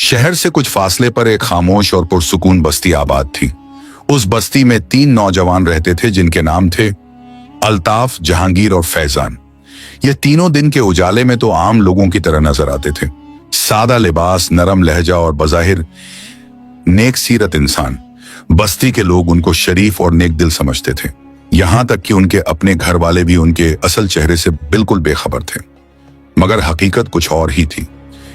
शहर से कुछ फासले पर एक खामोश और पुरसुकून बस्ती आबाद थी। उस बस्ती में 3 नौजवान रहते थे जिनके नाम थे अल्ताफ, जहांगीर और फैजान। ये तीनों दिन के उजाले में तो आम लोगों की तरह नजर आते थे। सादा लिबास, नरम लहजा और बज़ाहिर नेक सीरत इंसान। बस्ती के लोग उनको शरीफ और नेक दिल समझते थे, यहां तक कि उनके अपने घर वाले भी उनके असल चेहरे से बिल्कुल बेखबर थे। मगर हकीकत कुछ और ही थी।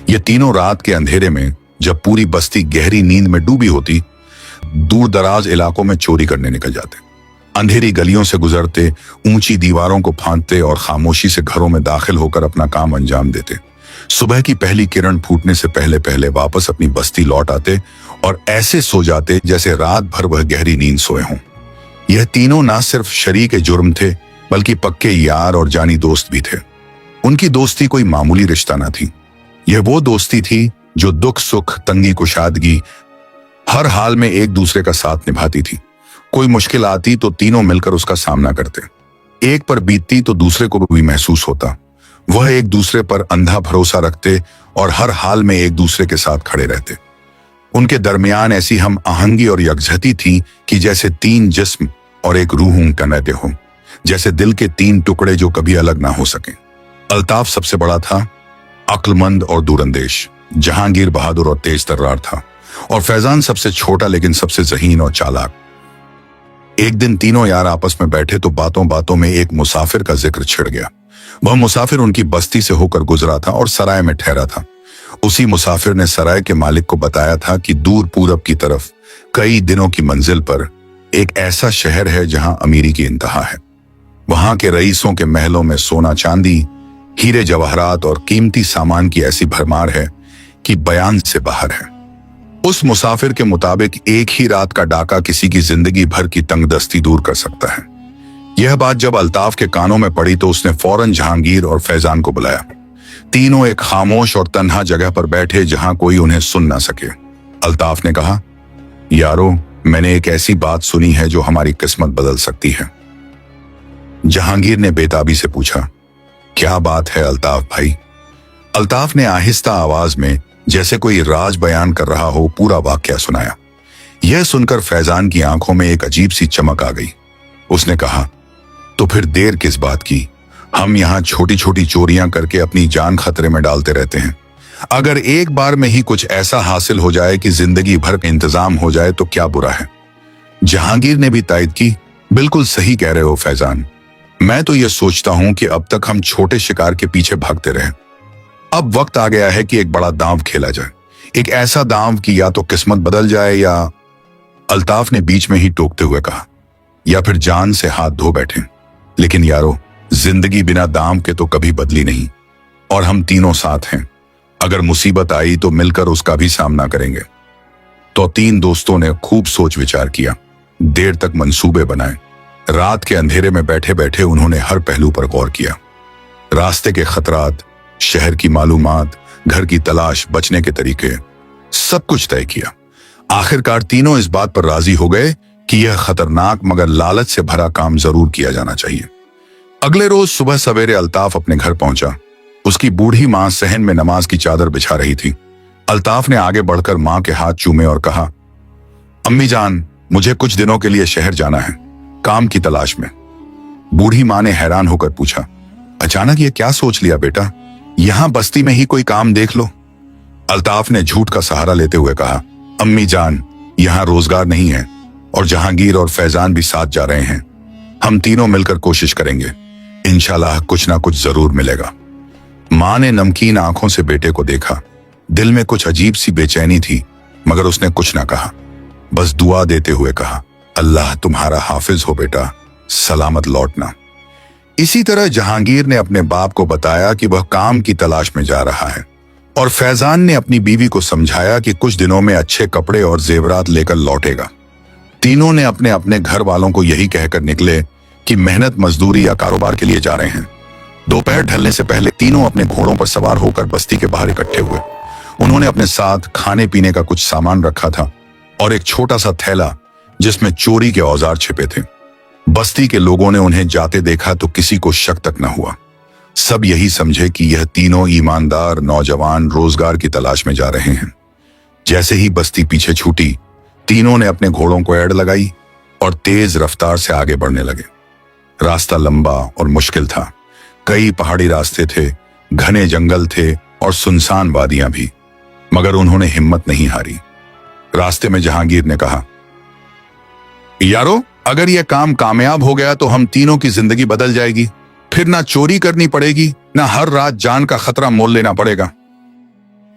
ये तीनों रात के अंधेरे में, जब पूरी बस्ती गहरी नींद में डूबी होती, दूर दराज इलाकों में चोरी करने निकल जाते। अंधेरी गलियों से गुजरते, ऊंची दीवारों को फांदते और खामोशी से घरों में दाखिल होकर अपना काम अंजाम देते। सुबह की पहली किरण फूटने से पहले पहले वापस अपनी बस्ती लौट आते और ऐसे सो जाते जैसे रात भर वह गहरी नींद सोए हों। यह तीनों ना सिर्फ शरीक जुर्म थे, बल्कि पक्के यार और जानी दोस्त भी थे। उनकी दोस्ती कोई मामूली रिश्ता ना थी। यह वो दोस्ती थी जो दुख सुख, तंगी कुशादगी, हर हाल में एक दूसरे का साथ निभाती थी। कोई मुश्किल आती तो तीनों मिलकर उसका सामना करते। एक पर बीतती तो दूसरे को भी महसूस होता। वह एक दूसरे पर अंधा भरोसा रखते और हर हाल में एक दूसरे के साथ खड़े रहते। उनके दरमियान ऐसी हम आहंगी और यकजहती थी कि जैसे 3 जिस्म और एक रूह रहते हों, जैसे दिल के 3 टुकड़े जो कभी अलग ना हो सके। अल्ताफ सबसे बड़ा था, अक्लमंद और दूरंदेश। जहांगीर बहादुर और तेज तर्रार था, और फैजान सबसे छोटा लेकिन सबसे ज़हीन और चालाक। एक दिन तीनों यार आपस में बैठे तो बातों बातों में एक मुसाफिर का जिक्र छिड़ गया। वह मुसाफिर उनकी बस्ती से होकर गुजरा था और सराय में ठहरा था। उसी मुसाफिर ने सराय के मालिक को बताया था कि दूर पूरब की तरफ कई दिनों की मंजिल पर एक ऐसा शहर है जहां अमीरी की इंतहा है। वहां के रईसों के महलों में सोना चांदी, हीरे जवाहरात और कीमती सामान की ऐसी भरमार है कि बयान से बाहर है। उस मुसाफिर के मुताबिक एक ही रात का डाका किसी की जिंदगी भर की तंगदस्ती दूर कर सकता है। यह बात जब अल्ताफ के कानों में पड़ी तो उसने फौरन जहांगीर और फैजान को बुलाया। तीनों एक खामोश और तन्हा जगह पर बैठे जहां कोई उन्हें सुन ना सके। अल्ताफ ने कहा, यारो, मैंने एक ऐसी बात सुनी है जो हमारी किस्मत बदल सकती है। जहांगीर ने बेताबी से पूछा, क्या बात है अल्ताफ भाई? अल्ताफ ने आहिस्ता आवाज में, जैसे कोई राज बयान कर रहा हो, पूरा वाकया सुनाया। यह सुनकर फैजान की आंखों में एक अजीब सी चमक आ गई। उसने कहा, तो फिर देर किस बात की? हम यहाँ छोटी छोटी चोरियां करके अपनी जान खतरे में डालते रहते हैं। अगर एक बार में ही कुछ ऐसा हासिल हो जाए कि जिंदगी भर का इंतजाम हो जाए तो क्या बुरा है? जहांगीर ने भी तायद की, बिल्कुल सही कह रहे हो फैजान। मैं तो यह सोचता हूं कि अब तक हम छोटे शिकार के पीछे भागते रहे। अब वक्त आ गया है कि एक बड़ा दांव खेला जाए। एक ऐसा दांव कि या तो किस्मत बदल जाए या, अल्ताफ ने बीच में ही टोकते हुए कहा, या फिर जान से हाथ धो बैठे। लेकिन यारो, जिंदगी बिना दांव के तो कभी बदली नहीं, और हम तीनों साथ हैं। अगर मुसीबत आई तो मिलकर उसका भी सामना करेंगे। तो 3 दोस्तों ने खूब सोच विचार किया, देर तक मंसूबे बनाए। रात के अंधेरे में बैठे बैठे उन्होंने हर पहलू पर गौर किया। रास्ते के खतरात, शहर की मालूमात, घर की तलाश, बचने के तरीके, सब कुछ तय किया। आखिरकार तीनों इस बात पर राजी हो गए कि यह खतरनाक मगर लालच से भरा काम जरूर किया जाना चाहिए। अगले रोज सुबह सवेरे अल्ताफ अपने घर पहुंचा। उसकी बूढ़ी मां सहन में नमाज की चादर बिछा रही थी। अल्ताफ ने आगे बढ़कर मां के हाथ चूमे और कहा, अम्मी जान, मुझे कुछ दिनों के लिए शहर जाना है, काम की तलाश में। बूढ़ी मां ने हैरान होकर पूछा, अचानक ये क्या सोच लिया बेटा? यहां बस्ती में ही कोई काम देख लो। अल्ताफ ने झूठ का सहारा लेते हुए कहा, अम्मी जान, यहां रोजगार नहीं है और जहांगीर और फैजान भी साथ जा रहे हैं। हम तीनों मिलकर कोशिश करेंगे, इंशाल्लाह कुछ ना कुछ जरूर मिलेगा। मां ने नमकीन आंखों से बेटे को देखा। दिल में कुछ अजीब सी बेचैनी थी, मगर उसने कुछ ना कहा, बस दुआ देते हुए कहा, अल्लाह तुम्हारा हाफिज हो बेटा, सलामत लौटना। इसी तरह जहांगीर ने अपने बाप को बताया कि वह काम की तलाश में जा रहा है, और फैजान ने अपनी बीवी को समझाया कि कुछ दिनों में अच्छे कपड़े और जेवरात लेकर लौटेगा। तीनों ने अपने अपने घर वालों को यही कहकर निकले कि मेहनत मजदूरी या कारोबार के लिए जा रहे हैं। दोपहर ढलने से पहले तीनों अपने घोड़ों पर सवार होकर बस्ती के बाहर इकट्ठे हुए। उन्होंने अपने साथ खाने पीने का कुछ सामान रखा था और एक छोटा सा थैला जिसमें चोरी के औजार छिपे थे। बस्ती के लोगों ने उन्हें जाते देखा तो किसी को शक तक न हुआ। सब यही समझे कि यह तीनों ईमानदार नौजवान रोजगार की तलाश में जा रहे हैं। जैसे ही बस्ती पीछे छूटी, तीनों ने अपने घोड़ों को एड़ लगाई और तेज रफ्तार से आगे बढ़ने लगे। रास्ता लंबा और मुश्किल था। कई पहाड़ी रास्ते थे, घने जंगल थे और सुनसान वादियां भी, मगर उन्होंने हिम्मत नहीं हारी। रास्ते में जहांगीर ने कहा, यारो, अगर यह काम कामयाब हो गया तो हम तीनों की जिंदगी बदल जाएगी। फिर ना चोरी करनी पड़ेगी, ना हर रात जान का खतरा मोल लेना पड़ेगा।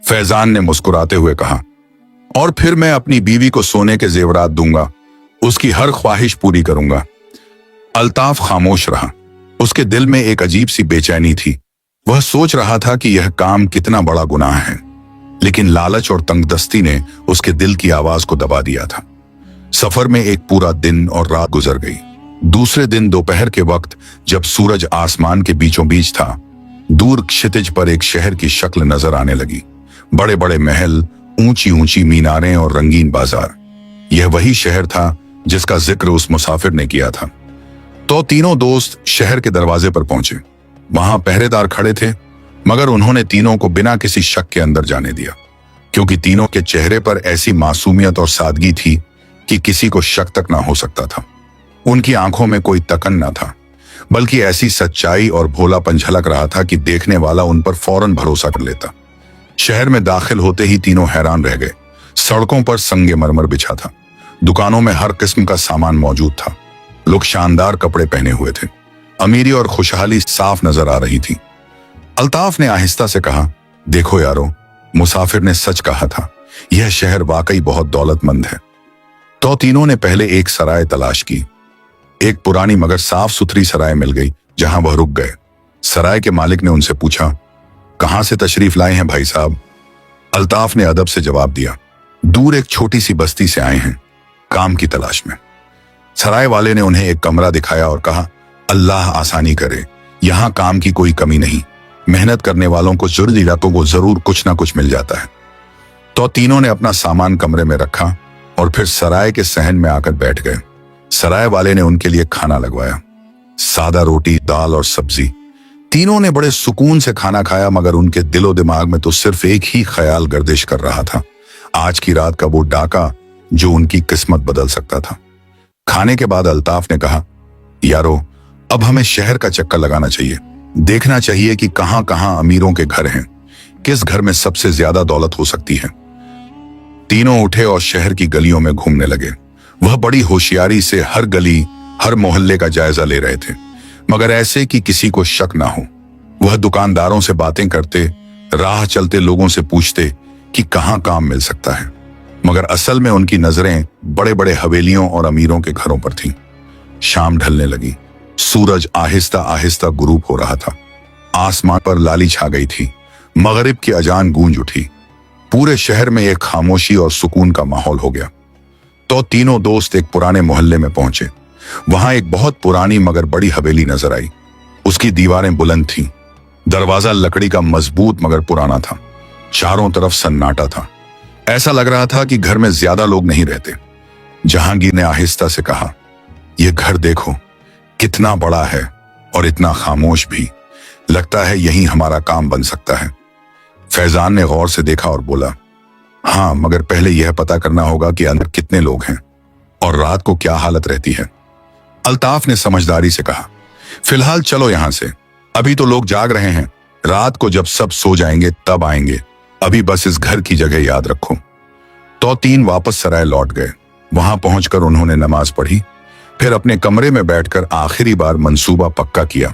फैजान ने मुस्कुराते हुए कहा, और फिर मैं अपनी बीवी को सोने के जेवरात दूंगा, उसकी हर ख्वाहिश पूरी करूंगा। अल्ताफ खामोश रहा। उसके दिल में एक अजीब सी बेचैनी थी। वह सोच रहा था कि यह काम कितना बड़ा गुनाह है, लेकिन लालच और तंगदस्ती ने उसके दिल की आवाज को दबा दिया था। सफर में एक पूरा दिन और रात गुजर गई। दूसरे दिन दोपहर के वक्त जब सूरज आसमान के बीचों बीच था, दूर क्षितिज पर एक शहर की शक्ल नजर आने लगी। बड़े बड़े महल, ऊंची ऊंची मीनारें और रंगीन बाजार। यह वही शहर था जिसका जिक्र उस मुसाफिर ने किया था। तो तीनों दोस्त शहर के दरवाजे पर पहुंचे। वहां पहरेदार खड़े थे, मगर उन्होंने तीनों को बिना किसी शक के अंदर जाने दिया, क्योंकि तीनों के चेहरे पर ऐसी मासूमियत और सादगी थी कि किसी को शक तक ना हो सकता था। उनकी आंखों में कोई तकन न था, बल्कि ऐसी सच्चाई और भोलापन झलक रहा था कि देखने वाला उन पर फौरन भरोसा कर लेता। शहर में दाखिल होते ही तीनों हैरान रह गए। सड़कों पर संगमरमर बिछा था, दुकानों में हर किस्म का सामान मौजूद था। लोग शानदार कपड़े पहने हुए थे। अमीरी और खुशहाली साफ नजर आ रही थी। अल्ताफ ने आहिस्ता से कहा, देखो यारो, मुसाफिर ने सच कहा था, यह शहर वाकई बहुत दौलतमंद है। तो तीनों ने पहले एक सराय तलाश की। एक पुरानी मगर साफ सुथरी सराय मिल गई, जहां वह रुक गए। सराय के मालिक ने उनसे पूछा, कहां से तशरीफ लाए हैं भाई साहब? अल्ताफ ने अदब से जवाब दिया, दूर एक छोटी सी बस्ती से आए हैं, काम की तलाश में। सराय वाले ने उन्हें एक कमरा दिखाया और कहा, अल्लाह आसानी करे, यहां काम की कोई कमी नहीं। मेहनत करने वालों को जरूरतों को जरूर कुछ ना कुछ मिल जाता है। तो तीनों ने अपना सामान कमरे में रखा और फिर सराय के सहन में आकर बैठ गए। सराय वाले ने उनके लिए खाना लगवाया, सादा रोटी, दाल और सब्जी। तीनों ने बड़े सुकून से खाना खाया, मगर उनके दिलो दिमाग में तो सिर्फ एक ही ख्याल गर्दिश कर रहा था, आज की रात का वो डाका जो उनकी किस्मत बदल सकता था। खाने के बाद अल्ताफ ने कहा, यारो, अब हमें शहर का चक्कर लगाना चाहिए। देखना चाहिए कि कहां कहां अमीरों के घर हैं, किस घर में सबसे ज्यादा दौलत हो सकती है। तीनों उठे और शहर की गलियों में घूमने लगे। वह बड़ी होशियारी से हर गली, हर मोहल्ले का जायजा ले रहे थे, मगर ऐसे कि किसी को शक ना हो। वह दुकानदारों से बातें करते, राह चलते लोगों से पूछते कि कहां काम मिल सकता है, मगर असल में उनकी नजरें बड़े बड़े हवेलियों और अमीरों के घरों पर थीं। शाम ढलने लगी। सूरज आहिस्ता आहिस्ता गुरूब हो रहा था। आसमान पर लाली छा गई थी। मगरिब की अजान गूंज उठी। पूरे शहर में एक खामोशी और सुकून का माहौल हो गया। तो तीनों दोस्त एक पुराने मोहल्ले में पहुंचे। वहां एक बहुत पुरानी मगर बड़ी हवेली नजर आई। उसकी दीवारें बुलंद थीं। दरवाजा लकड़ी का मजबूत मगर पुराना था। चारों तरफ सन्नाटा था। ऐसा लग रहा था कि घर में ज्यादा लोग नहीं रहते। जहांगीर ने आहिस्ता से कहा, यह घर देखो, कितना बड़ा है और इतना खामोश भी। लगता है यही हमारा काम बन सकता है। फैजान ने गौर से देखा और बोला, हाँ, मगर पहले यह पता करना होगा कि अंदर कितने लोग हैं और रात को क्या हालत रहती है। अल्ताफ ने समझदारी से कहा, फिलहाल चलो यहां से, अभी तो लोग जाग रहे हैं, रात को जब सब सो जाएंगे तब आएंगे, अभी बस इस घर की जगह याद रखो। तो तीन वापस सराय लौट गए। वहां पहुंचकर उन्होंने नमाज पढ़ी, फिर अपने कमरे में बैठकर आखिरी बार मंसूबा पक्का किया।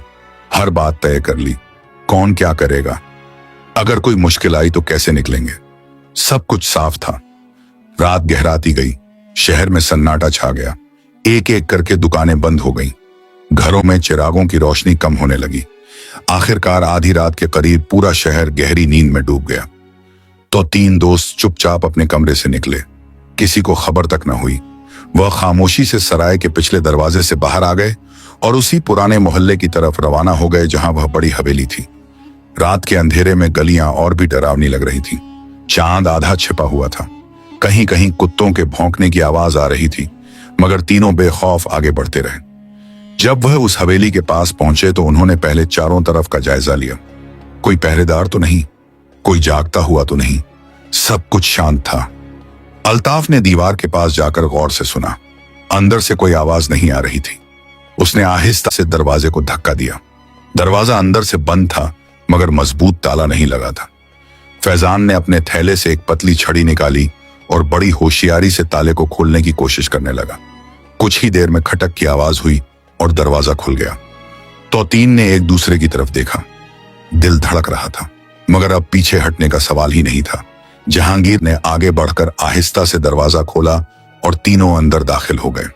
हर बात तय कर ली, कौन क्या करेगा, अगर कोई मुश्किल आई तो कैसे निकलेंगे। सब कुछ साफ था। रात गहराती गई। शहर में सन्नाटा छा गया। एक एक करके दुकानें बंद हो गईं। घरों में चिरागों की रोशनी कम होने लगी। आखिरकार आधी रात के करीब पूरा शहर गहरी नींद में डूब गया। तो तीन दोस्त चुपचाप अपने कमरे से निकले। किसी को खबर तक न हुई। वह खामोशी से सराय के पिछले दरवाजे से बाहर आ गए और उसी पुराने मोहल्ले की तरफ रवाना हो गए जहां वह बड़ी हवेली थी। रात के अंधेरे में गलियां और भी डरावनी लग रही थी। चांद आधा छिपा हुआ था। कहीं कहीं कुत्तों के भौंकने की आवाज आ रही थी, मगर तीनों बेखौफ आगे बढ़ते रहे। जब वह उस हवेली के पास पहुंचे तो उन्होंने पहले चारों तरफ का जायजा लिया। कोई पहरेदार तो नहीं, कोई जागता हुआ तो नहीं, सब कुछ शांत था। अल्ताफ ने दीवार के पास जाकर गौर से सुना। अंदर से कोई आवाज नहीं आ रही थी। उसने आहिस्ता से दरवाजे को धक्का दिया। दरवाजा अंदर से बंद था, मगर मजबूत ताला नहीं लगा था। फैजान ने अपने थैले से एक पतली छड़ी निकाली और बड़ी होशियारी से ताले को खोलने की कोशिश करने लगा। कुछ ही देर में खटक की आवाज हुई और दरवाजा खुल गया। तो तीन ने एक दूसरे की तरफ देखा। दिल धड़क रहा था, मगर अब पीछे हटने का सवाल ही नहीं था। जहांगीर ने आगे बढ़कर आहिस्ता से दरवाजा खोला और तीनों अंदर दाखिल हो गए।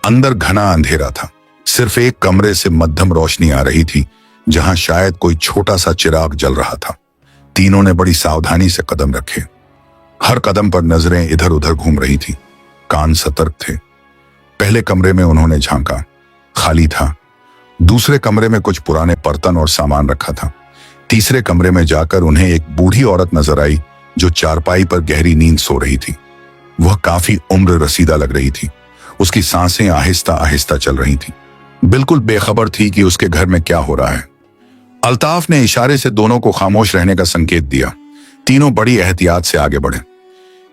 अंदर घना अंधेरा था। सिर्फ एक कमरे से मध्यम रोशनी आ रही थी, जहां शायद कोई छोटा सा चिराग जल रहा था। तीनों ने बड़ी सावधानी से कदम रखे। हर कदम पर नजरें इधर उधर घूम रही थी, कान सतर्क थे। पहले कमरे में उन्होंने झांका, खाली था। दूसरे कमरे में कुछ पुराने बर्तन और सामान रखा था। तीसरे कमरे में जाकर उन्हें एक बूढ़ी औरत नजर आई जो चारपाई पर गहरी नींद सो रही थी। वह काफी उम्र रसीदा लग रही थी। उसकी सांसें आहिस्ता आहिस्ता चल रही थी, बिल्कुल बेखबर थी कि उसके घर में क्या हो रहा है। अल्ताफ ने इशारे से दोनों को खामोश रहने का संकेत दिया। तीनों बड़ी एहतियात से आगे बढ़े।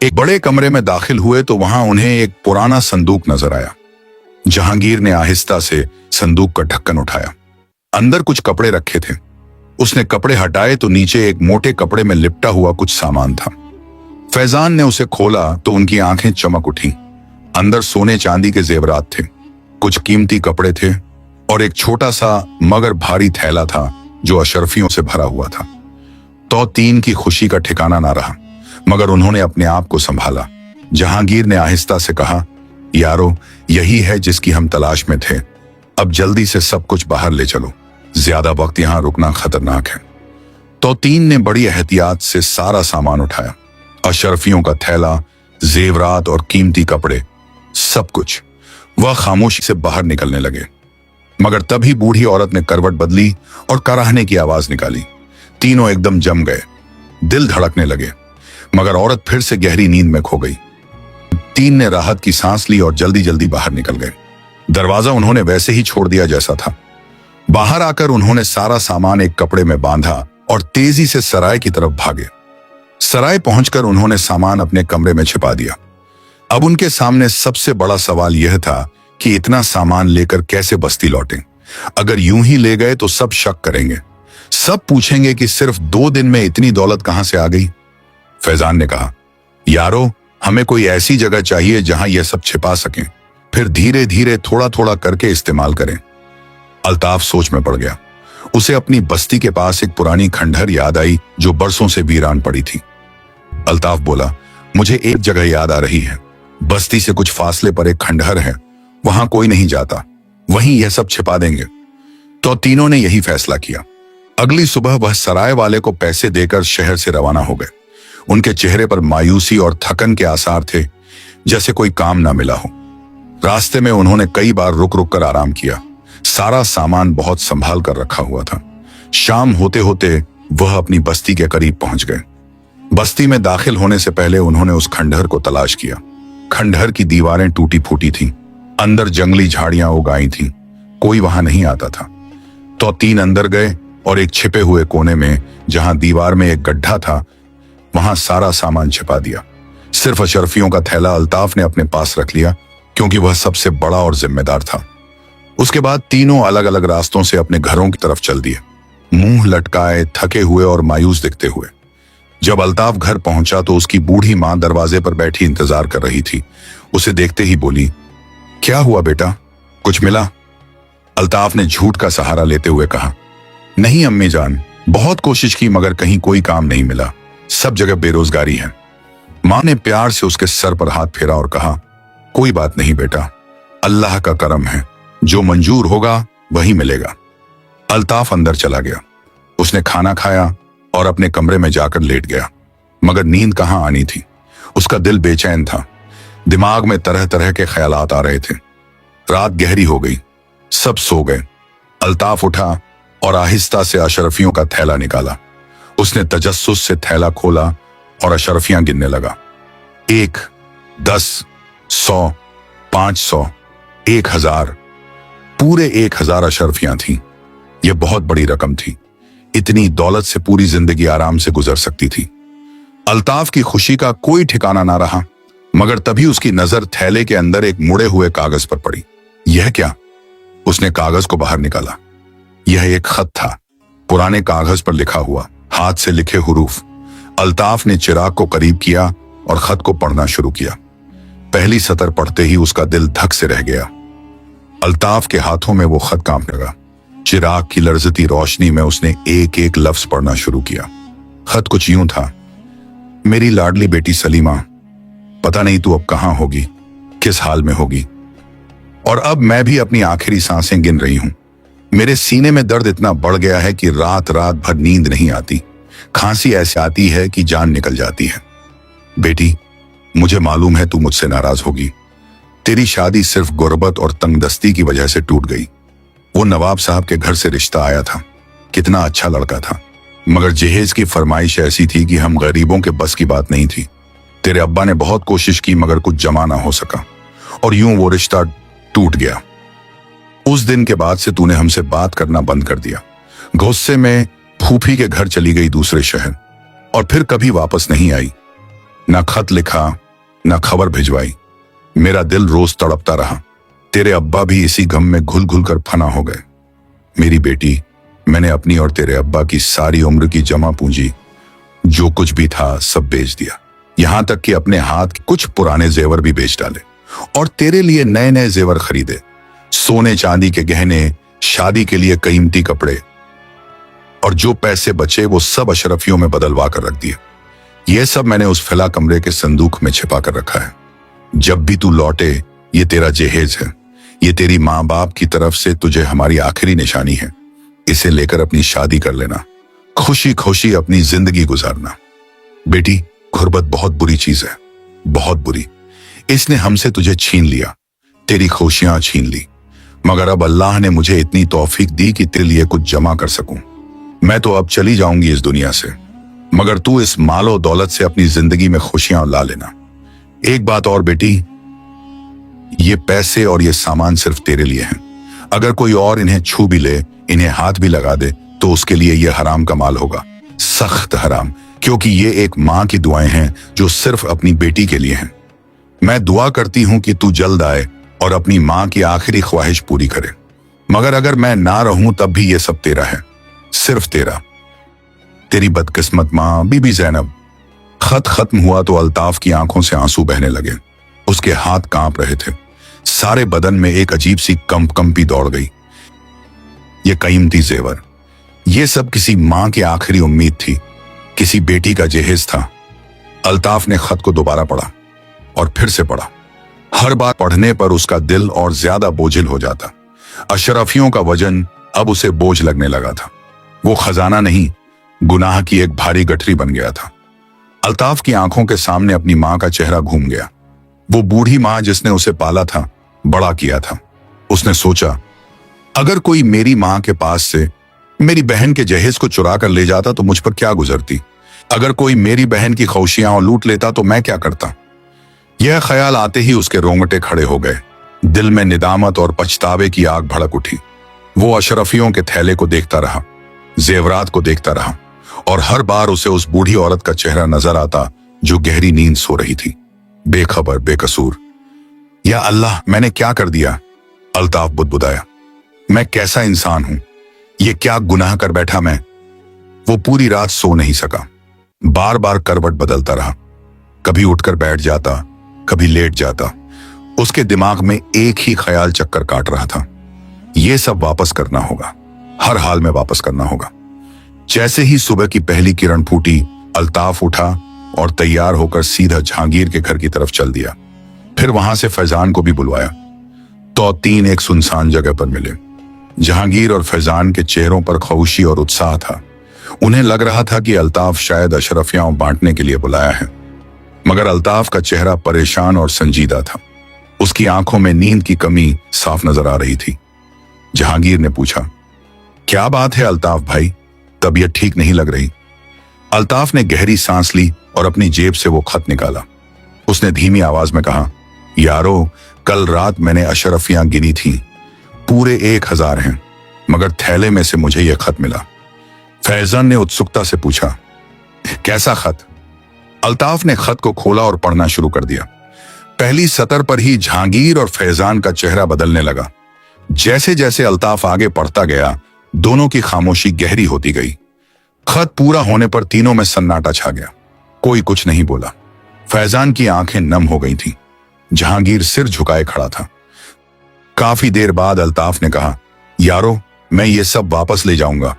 एक बड़े कमरे में दाखिल हुए तो वहां उन्हें एक पुराना संदूक नजर आया। जहांगीर ने आहिस्ता से संदूक का ढक्कन उठाया। अंदर कुछ कपड़े रखे थे। उसने कपड़े हटाए तो नीचे एक मोटे कपड़े में लिपटा हुआ कुछ सामान था। फैजान ने उसे खोला तो उनकी आंखें चमक उठी। अंदर सोने चांदी के जेवरात थे, कुछ कीमती कपड़े थे और एक छोटा सा मगर भारी थैला था जो अशरफियों से भरा हुआ था। तो तीन की खुशी का ठिकाना ना रहा, मगर उन्होंने अपने आप को संभाला। जहांगीर ने आहिस्ता से कहा, यारो, यही है जिसकी हम तलाश में थे। अब जल्दी से सब कुछ बाहर ले चलो, ज्यादा वक्त यहां रुकना खतरनाक है। तो तीन ने बड़ी एहतियात से सारा सामान उठाया। अशरफियों का थैला, जेवरात और कीमती कपड़े, सब कुछ। वह खामोशी से बाहर निकलने लगे, मगर तभी बूढ़ी औरत ने करवट बदली और कराहने की आवाज निकाली। तीनों एकदम जम गए, दिल धड़कने लगे, मगर औरत फिर से गहरी नींद में खो गई। तीन ने राहत की सांस ली और जल्दी जल्दी बाहर निकल गए। दरवाजा उन्होंने वैसे ही छोड़ दिया जैसा था। बाहर आकर उन्होंने सारा सामान एक कपड़े में बांधा और तेजी से सराय की तरफ भागे। सराय पहुंचकर उन्होंने सामान अपने कमरे में छिपा दिया। अब उनके सामने सबसे बड़ा सवाल यह था कि इतना सामान लेकर कैसे बस्ती लौटें। अगर यूं ही ले गए तो सब शक करेंगे, सब पूछेंगे कि सिर्फ 2 दिन में इतनी दौलत कहां से आ गई। फैजान ने कहा, यारो, हमें कोई ऐसी जगह चाहिए जहां यह सब छिपा सकें, फिर धीरे धीरे थोड़ा थोड़ा करके इस्तेमाल करें। अल्ताफ सोच में पड़ गया। उसे अपनी बस्ती के पास एक पुरानी खंडहर याद आई जो बरसों से वीरान पड़ी थी। अल्ताफ बोला, मुझे एक जगह याद आ रही है। बस्ती से कुछ फासले पर एक खंडहर है, वहां कोई नहीं जाता, वहीं यह सब छिपा देंगे। तो तीनों ने यही फैसला किया। अगली सुबह वह सराय वाले को पैसे देकर शहर से रवाना हो गए। उनके चेहरे पर मायूसी और थकन के आसार थे, जैसे कोई काम ना मिला हो। रास्ते में उन्होंने कई बार रुक रुक कर आराम किया। सारा सामान बहुत संभाल कर रखा हुआ था। शाम होते होते वह अपनी बस्ती के करीब पहुंच गए। बस्ती में दाखिल होने से पहले उन्होंने उस खंडहर को तलाश किया। खंडहर की दीवारें टूटी फूटी थीं, अंदर जंगली झाड़ियां उगाई थीं, कोई वहां नहीं आता था। तो तीन अंदर गए और एक छिपे हुए कोने में, जहां दीवार में एक गड्ढा था, वहां सारा सामान छिपा दिया। सिर्फ अशरफियों का थैला अल्ताफ ने अपने पास रख लिया, क्योंकि वह सबसे बड़ा और जिम्मेदार था। उसके बाद तीनों अलग अलग रास्तों से अपने घरों की तरफ चल दिए, मुंह लटकाए, थके हुए और मायूस दिखते हुए। जब अल्ताफ घर पहुंचा तो उसकी बूढ़ी मां दरवाजे पर बैठी इंतजार कर रही थी। उसे देखते ही बोली, क्या हुआ बेटा, कुछ मिला? अल्ताफ ने झूठ का सहारा लेते हुए कहा, नहीं अम्मी जान, बहुत कोशिश की मगर कहीं कोई काम नहीं मिला, सब जगह बेरोजगारी है। मां ने प्यार से उसके सर पर हाथ फेरा और कहा, कोई बात नहीं बेटा, अल्लाह का करम है, जो मंजूर होगा वही मिलेगा। अल्ताफ अंदर चला गया। उसने खाना खाया और अपने कमरे में जाकर लेट गया, मगर नींद कहां आनी थी। उसका दिल बेचैन था, दिमाग में तरह तरह के ख्यालात आ रहे थे। रात गहरी हो गई, सब सो गए। अल्ताफ उठा और आहिस्ता से अशरफियों का थैला निकाला। उसने तजस्सुस से थैला खोला और अशरफियां गिनने लगा। 1, 10, 100, 500, 1000, पूरे 1000 अशरफियां थीं। यह बहुत बड़ी रकम थी। इतनी दौलत से पूरी जिंदगी आराम से गुजर सकती थी। अल्ताफ की खुशी का कोई ठिकाना ना रहा। मगर तभी उसकी नजर थैले के अंदर एक मुड़े हुए कागज पर पड़ी। यह क्या? उसने कागज को बाहर निकाला। यह एक खत था, पुराने कागज पर लिखा हुआ, हाथ से लिखे हुरूफ। अल्ताफ ने चिराग को करीब किया और खत को पढ़ना शुरू किया। पहली सतर पढ़ते ही उसका दिल धक से रह गया। अल्ताफ के हाथों में वो खत कांपने लगा। चिराग की लर्जती रोशनी में उसने एक एक लफ्ज पढ़ना शुरू किया। खत कुछ यूं था, मेरी लाडली बेटी सलीमा, पता नहीं तू अब कहां होगी, किस हाल में होगी, और अब मैं भी अपनी आखिरी सांसें गिन रही हूं। मेरे सीने में दर्द इतना बढ़ गया है कि रात रात भर नींद नहीं आती। खांसी ऐसी आती है कि जान निकल जाती है। बेटी, मुझे मालूम है तू मुझसे नाराज होगी। तेरी शादी सिर्फ गुर्बत और तंगदस्ती की वजह से टूट गई। वो नवाब साहब के घर से रिश्ता आया था, कितना अच्छा लड़का था, मगर जहेज की फरमाइश ऐसी थी कि हम गरीबों के बस की बात नहीं थी। तेरे अब्बा ने बहुत कोशिश की मगर कुछ जमा ना हो सका और यूं वो रिश्ता टूट गया। उस दिन के बाद से तूने हमसे बात करना बंद कर दिया। गुस्से में फूफी के घर चली गई दूसरे शहर और फिर कभी वापस नहीं आई। ना खत लिखा, ना खबर भिजवाई। मेरा दिल रोज तड़पता रहा। तेरे अब्बा भी इसी गम में घुल घुल कर फना हो गए। मेरी बेटी, मैंने अपनी और तेरे अब्बा की सारी उम्र की जमा पूंजी, जो कुछ भी था, सब बेच दिया। यहां तक कि अपने हाथ के कुछ पुराने जेवर भी बेच डाले और तेरे लिए नए नए जेवर खरीदे। सोने चांदी के गहने, शादी के लिए कीमती कपड़े, और जो पैसे बचे वो सब अशरफियों में बदलवा कर रख दिए। ये सब मैंने उस फिला कमरे के संदूक में छिपा कर रखा है। जब भी तू लौटे, ये तेरा जहेज है। ये तेरी माँ बाप की तरफ से तुझे हमारी आखिरी निशानी है। इसे लेकर अपनी शादी कर लेना, खुशी खुशी अपनी जिंदगी गुजारना। बेटी, गुर्बत बहुत बुरी चीज है, बहुत बुरी। इसने हमसे तुझे छीन लिया, तेरी खुशियां छीन ली, मगर अब अल्लाह ने मुझे इतनी तौफीक दी कि तेरे लिए कुछ जमा कर सकूं। मैं तो अब चली जाऊंगी इस दुनिया से, मगर तू इस मालो दौलत से अपनी जिंदगी में खुशियां ला लेना। एक बात और बेटी, ये पैसे और ये सामान सिर्फ तेरे लिए हैं। अगर कोई और इन्हें छू भी ले, इन्हें हाथ भी लगा दे, तो उसके लिए ये हराम का माल होगा, सख्त हराम, क्योंकि ये एक माँ की दुआएं हैं जो सिर्फ अपनी बेटी के लिए हैं। मैं दुआ करती हूं कि तू जल्द आए और अपनी माँ की आखिरी ख्वाहिश पूरी करे, मगर अगर मैं ना रहूं तब भी ये सब तेरा है, सिर्फ तेरा। तेरी बदकिस्मत माँ बीबी ज़ैनब। खत खत्म हुआ तो अल्ताफ की आंखों से आंसू बहने लगे। उसके हाथ कांप रहे थे, सारे बदन में एक अजीब सी कंपी दौड़ गई। ये कीमती जेवर, ये सब किसी माँ की आखिरी उम्मीद थी, किसी बेटी का जहेज था। अल्ताफ ने खत को दोबारा पढ़ा और फिर से पढ़ा। हर बार पढ़ने पर उसका दिल और ज्यादा बोझिल हो जाता। अशरफियों का वजन अब उसे बोझ लगने लगा था। वो खजाना नहीं, गुनाह की एक भारी गठरी बन गया था। अल्ताफ की आंखों के सामने अपनी माँ का चेहरा घूम गया। वो बूढ़ी माँ जिसने उसे पाला था, बड़ा किया था। उसने सोचा, अगर कोई मेरी माँ के पास से मेरी बहन के जहेज को चुरा कर ले जाता तो मुझ पर क्या गुजरती। अगर कोई मेरी बहन की खुशियां लूट लेता तो मैं क्या करता। यह ख्याल आते ही उसके रोंगटे खड़े हो गए। दिल में निदामत और पछतावे की आग भड़क उठी। वो अशरफियों के थैले को देखता रहा, जेवरात को देखता रहा, और हर बार उसे उस बूढ़ी औरत का चेहरा नजर आता जो गहरी नींद सो रही थी, बेखबर, बेकसूर। या अल्लाह, मैंने क्या कर दिया? अल्ताफ बुदबुदाया। मैं कैसा इंसान हूं, ये क्या गुनाह कर बैठा मैं। वो पूरी रात सो नहीं सका, बार बार करवट बदलता रहा। कभी उठकर बैठ जाता, कभी लेट जाता। उसके दिमाग में एक ही ख्याल चक्कर काट रहा था, ये सब वापस करना होगा, हर हाल में वापस करना होगा। जैसे ही सुबह की पहली किरण फूटी, अल्ताफ उठा और तैयार होकर सीधा जहांगीर के घर की तरफ चल दिया। फिर वहां से फैजान को भी बुलवाया तो तीन एक सुनसान जगह पर मिले। जहांगीर और फैजान के चेहरों पर खुशी और उत्साह था। उन्हें लग रहा था कि अल्ताफ शायद अशरफियां बांटने के लिए बुलाया है, मगर अल्ताफ का चेहरा परेशान और संजीदा था। उसकी आंखों में नींद की कमी साफ नजर आ रही थी। जहांगीर ने पूछा, क्या बात है अल्ताफ भाई, तबीयत ठीक नहीं लग रही। अल्ताफ ने गहरी सांस ली और अपनी जेब से वो खत निकाला। उसने धीमी आवाज में कहा, यारो, कल रात मैंने अशरफियां गिनी थी, पूरे 1000 हैं, मगर थैले में से मुझे यह खत मिला। फैजान ने उत्सुकता से पूछा, कैसा खत? अल्ताफ ने खत को खोला और पढ़ना शुरू कर दिया। पहली सतर पर ही जहांगीर और फैजान का चेहरा बदलने लगा। जैसे जैसे अल्ताफ आगे पढ़ता गया, दोनों की खामोशी गहरी होती गई। खत पूरा होने पर तीनों में सन्नाटा छा गया। कोई कुछ नहीं बोला। फैजान की आंखें नम हो गई थीं। जहांगीर सिर झुकाए खड़ा था। काफी देर बाद अल्ताफ ने कहा, यारो, मैं ये सब वापस ले जाऊंगा।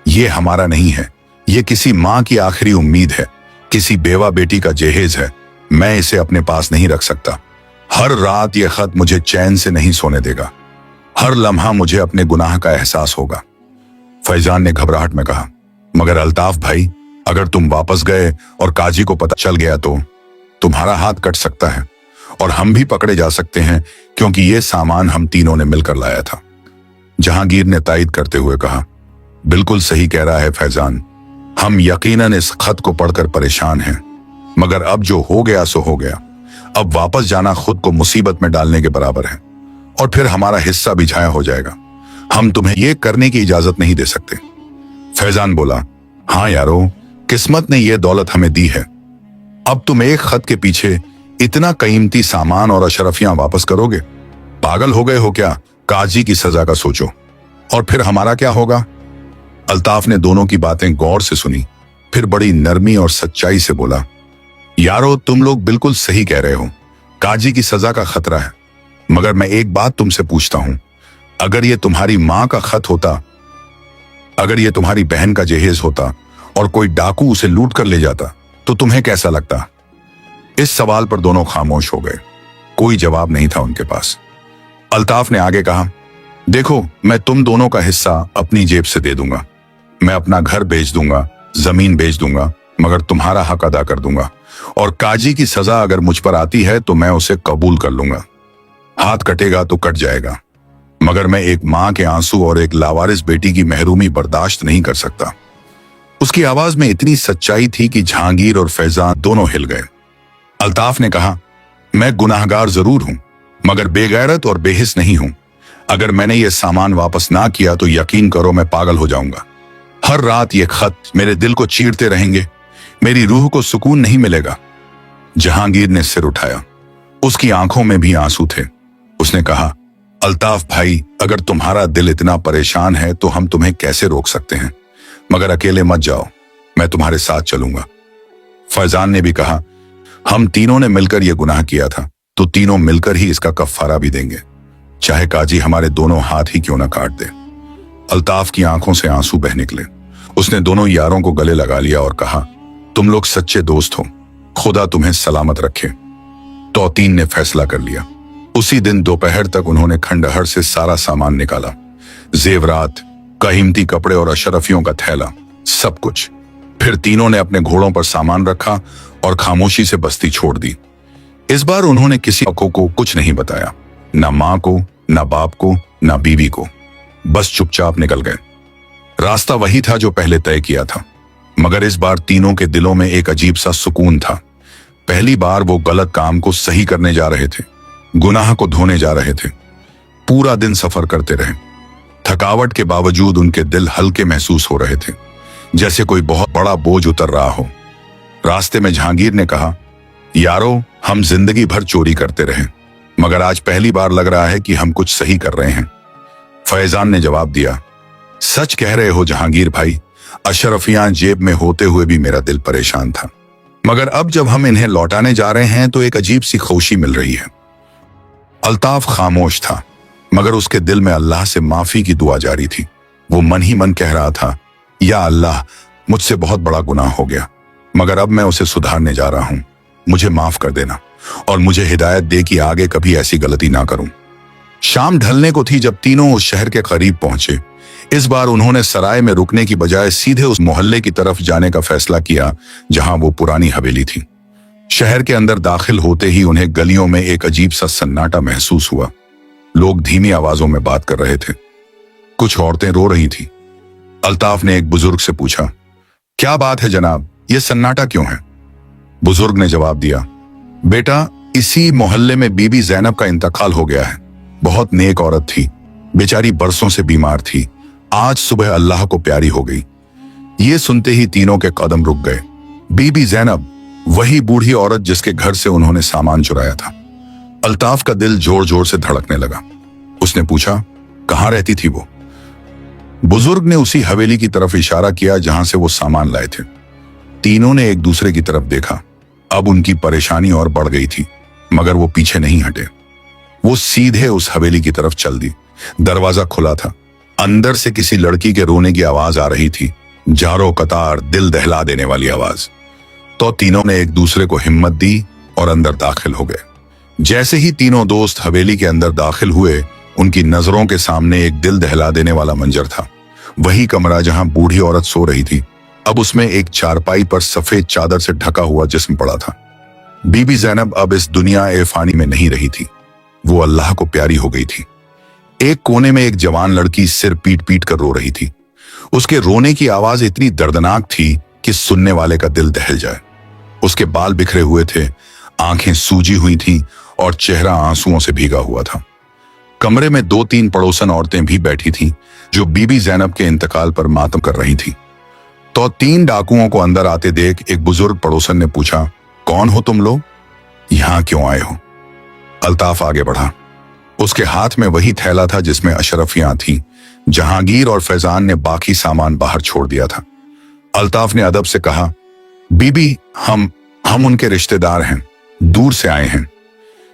ये हमारा नहीं है। ये किसी माँ की आखिरी उम्मीद है, किसी बेवा बेटी का जहेज है। मैं इसे अपने पास नहीं रख सकता। हर रात ये खत मुझे चैन से नहीं सोने देगा। हर लम्हा मुझे अपने गुनाह का एहसास होगा। फैजान ने घबराहट में कहा, मगर अल्ताफ भाई, अगर तुम वापस गए और काजी को पता चल गया तो तुम्हारा हाथ कट सकता है और हम भी पकड़े जा सकते हैं, क्योंकि ये सामान हम तीनों ने मिलकर लाया था। जहांगीर ने तायद करते हुए कहा, बिल्कुल सही कह रहा है फैजान। हम यकीनन इस खत को पढ़कर परेशान हैं, मगर अब जो हो गया सो हो गया। अब वापस जाना खुद को मुसीबत में डालने के बराबर है, और फिर हमारा हिस्सा भी ज़ाया हो जाएगा। हम तुम्हें यह करने की इजाजत नहीं दे सकते। फैजान बोला, हाँ यारो, किस्मत ने यह दौलत हमें दी है। अब तुम एक खत के पीछे इतना कीमती सामान और अशरफियां वापस करोगे? पागल हो गए हो क्या? काजी की सजा का सोचो, और फिर हमारा क्या होगा? अल्ताफ ने दोनों की बातें गौर से सुनी, फिर बड़ी नरमी और सच्चाई से बोला, यारो, तुम लोग बिल्कुल सही कह रहे हो। काजी की सजा का खतरा है, मगर मैं एक बात तुमसे पूछता हूं, अगर ये तुम्हारी मां का खत होता, अगर ये तुम्हारी बहन का जहेज होता और कोई डाकू उसे लूट कर ले जाता, तो तुम्हें कैसा लगता? इस सवाल पर दोनों खामोश हो गए। कोई जवाब नहीं था उनके पास। अल्ताफ ने आगे कहा, देखो, मैं तुम दोनों का हिस्सा अपनी जेब से दे दूंगा। मैं अपना घर बेच दूंगा, जमीन बेच दूंगा, मगर तुम्हारा हक अदा कर दूंगा, और काजी की सजा अगर मुझ पर आती है तो मैं उसे कबूल कर लूंगा। हाथ कटेगा तो कट जाएगा, मगर मैं एक मां के आंसू और एक लावारिस बेटी की महरूमी बर्दाश्त नहीं कर सकता। उसकी आवाज में इतनी सच्चाई थी कि जहांगीर और फैजान दोनों हिल गए। अल्ताफ ने कहा, मैं गुनाहगार जरूर हूं, मगर बेगैरत और बेहिस नहीं हूं। अगर मैंने ये सामान वापस ना किया तो यकीन करो मैं पागल हो जाऊंगा। हर रात ये खत मेरे दिल को चीरते रहेंगे, मेरी रूह को सुकून नहीं मिलेगा। जहांगीर ने सिर उठाया। उसकी आंखों में भी आंसू थे। उसने कहा, अल्ताफ भाई, अगर तुम्हारा दिल इतना परेशान है तो हम तुम्हें कैसे रोक सकते हैं, मगर अकेले मत जाओ, मैं तुम्हारे साथ चलूंगा। फैजान ने भी कहा, हम तीनों ने मिलकर यह गुनाह किया था, तो तीनों मिलकर ही इसका कफ्फारा भी देंगे, चाहे काजी हमारे दोनों हाथ ही क्यों ना काट दे। अल्ताफ की आंखों से आंसू बह निकले। उसने दोनों यारों को गले लगा लिया और कहा, तुम लोग सच्चे दोस्त हो, खुदा तुम्हें सलामत रखे। तौतीन ने फैसला कर लिया। उसी दिन दोपहर तक उन्होंने खंडहर से सारा सामान निकाला, जेवरात, कीमती कपड़े और अशरफियों का थैला, सब कुछ। फिर तीनों ने अपने घोड़ों पर सामान रखा और खामोशी से बस्ती छोड़ दी। इस बार उन्होंने किसी को कुछ नहीं बताया, ना मां को, ना बाप को, ना बीवी को। बस चुपचाप निकल गए। रास्ता वही था जो पहले तय किया था, मगर इस बार तीनों के दिलों में एक अजीब सा सुकून था। पहली बार वो गलत काम को सही करने जा रहे थे, गुनाह को धोने जा रहे थे। पूरा दिन सफर करते रहे। थकावट के बावजूद उनके दिल हल्के महसूस हो रहे थे, जैसे कोई बहुत बड़ा बोझ उतर रहा हो। रास्ते में जहांगीर ने कहा, यारो, हम जिंदगी भर चोरी करते रहे, मगर आज पहली बार लग रहा है कि हम कुछ सही कर रहे हैं। फैजान ने जवाब दिया, सच कह रहे हो जहांगीर भाई, अशरफियां जेब में होते हुए भी मेरा दिल परेशान था, मगर अब जब हम इन्हें लौटाने जा रहे हैं तो एक अजीब सी खुशी मिल रही है। अल्ताफ खामोश था, मगर उसके दिल में अल्लाह से माफी की दुआ जारी थी। वो मन ही मन कह रहा था, या अल्लाह, मुझसे बहुत बड़ा गुनाह हो गया, मगर अब मैं उसे सुधारने जा रहा हूं। मुझे माफ कर देना और मुझे हिदायत दे कि आगे कभी ऐसी गलती ना करूं। शाम ढलने को थी जब तीनों उस शहर के करीब पहुंचे। इस बार उन्होंने सराय में रुकने की बजाय सीधे उस मोहल्ले की तरफ जाने का फैसला किया जहां वो पुरानी हवेली थी। शहर के अंदर दाखिल होते ही उन्हें गलियों में एक अजीब सा सन्नाटा महसूस हुआ। लोग धीमी आवाजों में बात कर रहे थे। कुछ औरतें रो रही थी। अल्ताफ ने एक बुजुर्ग से पूछा, क्या बात है जनाब, ये सन्नाटा क्यों है? बुजुर्ग ने जवाब दिया, बेटा, इसी मोहल्ले में बीबी जैनब का इंतकाल हो गया है। बहुत नेक औरत थी, बेचारी बरसों से बीमार थी, आज सुबह अल्लाह को प्यारी हो गई। ये सुनते ही तीनों के कदम रुक गए। बीबी जैनब, वही बूढ़ी औरत जिसके घर से उन्होंने सामान चुराया था। अल्ताफ का दिल जोर जोर से धड़कने लगा। उसने पूछा, कहाँ रहती थी वो? बुजुर्ग ने उसी हवेली की तरफ इशारा किया जहां से वो सामान लाए थे। तीनों ने एक दूसरे की तरफ देखा। अब उनकी परेशानी और बढ़ गई थी, मगर वो पीछे नहीं हटे। वो सीधे उस हवेली की तरफ चल दी। दरवाजा खुला था। अंदर से किसी लड़की के रोने की आवाज आ रही थी, जारो कतार, दिल दहला देने वाली आवाज। तो तीनों ने एक दूसरे को हिम्मत दी और अंदर दाखिल हो गए। जैसे ही तीनों दोस्त हवेली के अंदर दाखिल हुए, उनकी नजरों के सामने एक दिल दहला देने वाला मंजर था। वही कमरा जहां बूढ़ी औरत सो रही थी, अब उसमें एक चारपाई पर सफेद चादर से ढका हुआ जिस्म पड़ा था। बीबी ज़ैनब अब इस दुनिया ए फानी में नहीं रही थी। वो अल्लाह को प्यारी हो गई थी। एक कोने में एक जवान लड़की सिर पीट पीट कर रो रही थी। उसके रोने की आवाज इतनी दर्दनाक थी कि सुनने वाले का दिल दहल जाए। उसके बाल बिखरे हुए थे, आंखें सूजी हुई थीं और चेहरा आंसुओं से भीगा हुआ था। कमरे में 2-3 पड़ोसन औरतें भी बैठी थीं, जो बीबी ज़ैनब के इंतकाल पर मातम कर रही थीं। तो 3 डाकुओं को अंदर आते देख एक बुजुर्ग पड़ोसन ने पूछा, कौन हो तुम लोग? यहां क्यों आए हो? अल्ताफ आगे बढ़ा। उसके हाथ में वही थैला था जिसमें अशरफियां थीं। जहांगीर और फैजान ने बाकी सामान बाहर छोड़ दिया था। अल्ताफ ने अदब से कहा, बीबी, हम उनके रिश्तेदार हैं, दूर से आए हैं।